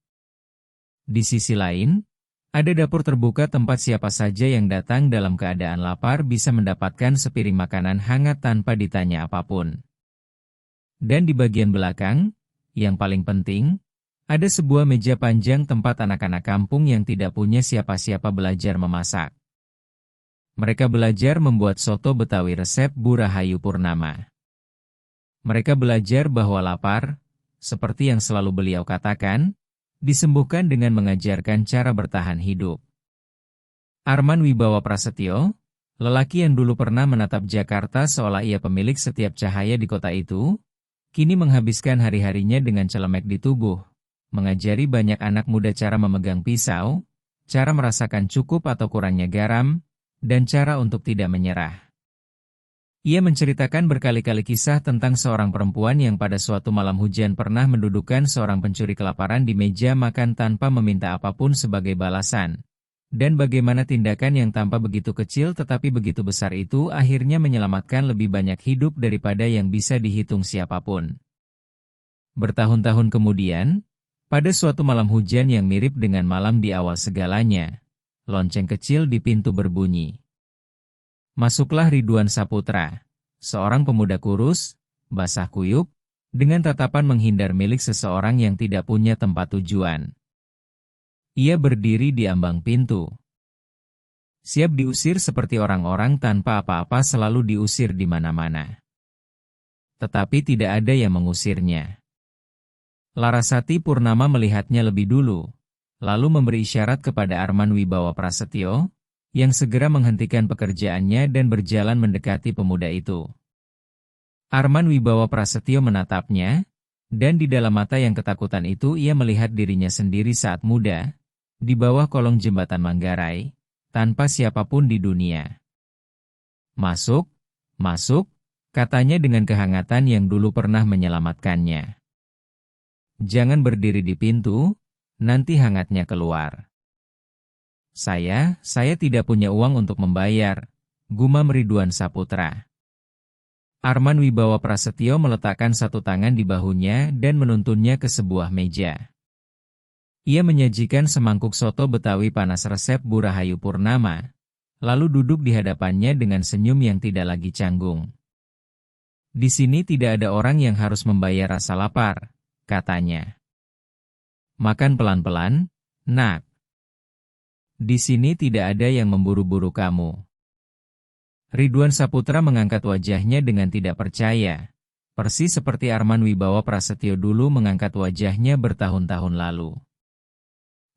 Di sisi lain, ada dapur terbuka tempat siapa saja yang datang dalam keadaan lapar bisa mendapatkan sepiring makanan hangat tanpa ditanya apapun. Dan di bagian belakang, yang paling penting, ada sebuah meja panjang tempat anak-anak kampung yang tidak punya siapa-siapa belajar memasak. Mereka belajar membuat soto Betawi resep Bu Rahayu Purnama. Mereka belajar bahwa lapar, seperti yang selalu beliau katakan, disembuhkan dengan mengajarkan cara bertahan hidup. Arman Wibawa Prasetyo, lelaki yang dulu pernah menatap Jakarta seolah ia pemilik setiap cahaya di kota itu, kini menghabiskan hari-harinya dengan celemek di tubuh, mengajari banyak anak muda cara memegang pisau, cara merasakan cukup atau kurangnya garam, dan cara untuk tidak menyerah. Ia menceritakan berkali-kali kisah tentang seorang perempuan yang pada suatu malam hujan pernah mendudukkan seorang pencuri kelaparan di meja makan tanpa meminta apapun sebagai balasan. Dan bagaimana tindakan yang tampak begitu kecil tetapi begitu besar itu akhirnya menyelamatkan lebih banyak hidup daripada yang bisa dihitung siapapun. Bertahun-tahun kemudian, pada suatu malam hujan yang mirip dengan malam di awal segalanya, lonceng kecil di pintu berbunyi. Masuklah Ridwan Saputra, seorang pemuda kurus, basah kuyup, dengan tatapan menghindar milik seseorang yang tidak punya tempat tujuan. Ia berdiri di ambang pintu. Siap diusir seperti orang-orang tanpa apa-apa selalu diusir di mana-mana. Tetapi tidak ada yang mengusirnya. Larasati Purnama melihatnya lebih dulu, lalu memberi isyarat kepada Arman Wibawa Prasetyo, yang segera menghentikan pekerjaannya dan berjalan mendekati pemuda itu. Arman Wibawa Prasetyo menatapnya, dan di dalam mata yang ketakutan itu ia melihat dirinya sendiri saat muda, di bawah kolong jembatan Manggarai, tanpa siapapun di dunia. "Masuk, masuk," katanya dengan kehangatan yang dulu pernah menyelamatkannya. "Jangan berdiri di pintu, nanti hangatnya keluar." Saya tidak punya uang untuk membayar," gumam Ridwan Saputra. Arman Wibawa Prasetyo meletakkan satu tangan di bahunya dan menuntunnya ke sebuah meja. Ia menyajikan semangkuk soto Betawi panas resep Bu Rahayu Purnama, lalu duduk di hadapannya dengan senyum yang tidak lagi canggung. "Di sini tidak ada orang yang harus membayar rasa lapar," katanya. "Makan pelan-pelan, nak. Di sini tidak ada yang memburu-buru kamu." Ridwan Saputra mengangkat wajahnya dengan tidak percaya, persis seperti Arman Wibawa Prasetyo dulu mengangkat wajahnya bertahun-tahun lalu.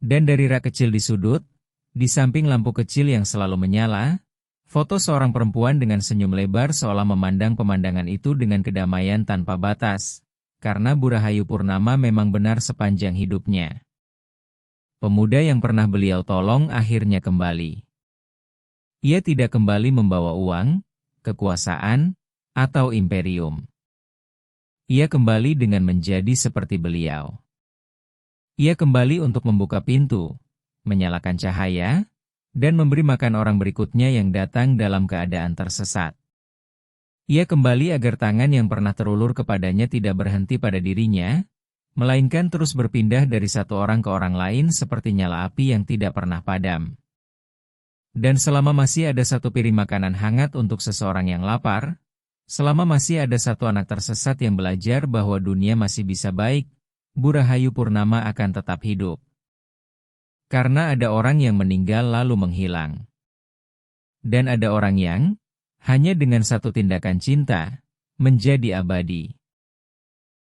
Dan dari rak kecil di sudut, di samping lampu kecil yang selalu menyala, foto seorang perempuan dengan senyum lebar seolah memandang pemandangan itu dengan kedamaian tanpa batas, karena Bu Rahayu Purnama memang benar sepanjang hidupnya. Pemuda yang pernah beliau tolong akhirnya kembali. Ia tidak kembali membawa uang, kekuasaan, atau imperium. Ia kembali dengan menjadi seperti beliau. Ia kembali untuk membuka pintu, menyalakan cahaya, dan memberi makan orang berikutnya yang datang dalam keadaan tersesat. Ia kembali agar tangan yang pernah terulur kepadanya tidak berhenti pada dirinya, melainkan terus berpindah dari satu orang ke orang lain seperti nyala api yang tidak pernah padam. Dan selama masih ada satu piring makanan hangat untuk seseorang yang lapar, selama masih ada satu anak tersesat yang belajar bahwa dunia masih bisa baik, Bu Rahayu Purnama akan tetap hidup. Karena ada orang yang meninggal lalu menghilang. Dan ada orang yang, hanya dengan satu tindakan cinta, menjadi abadi.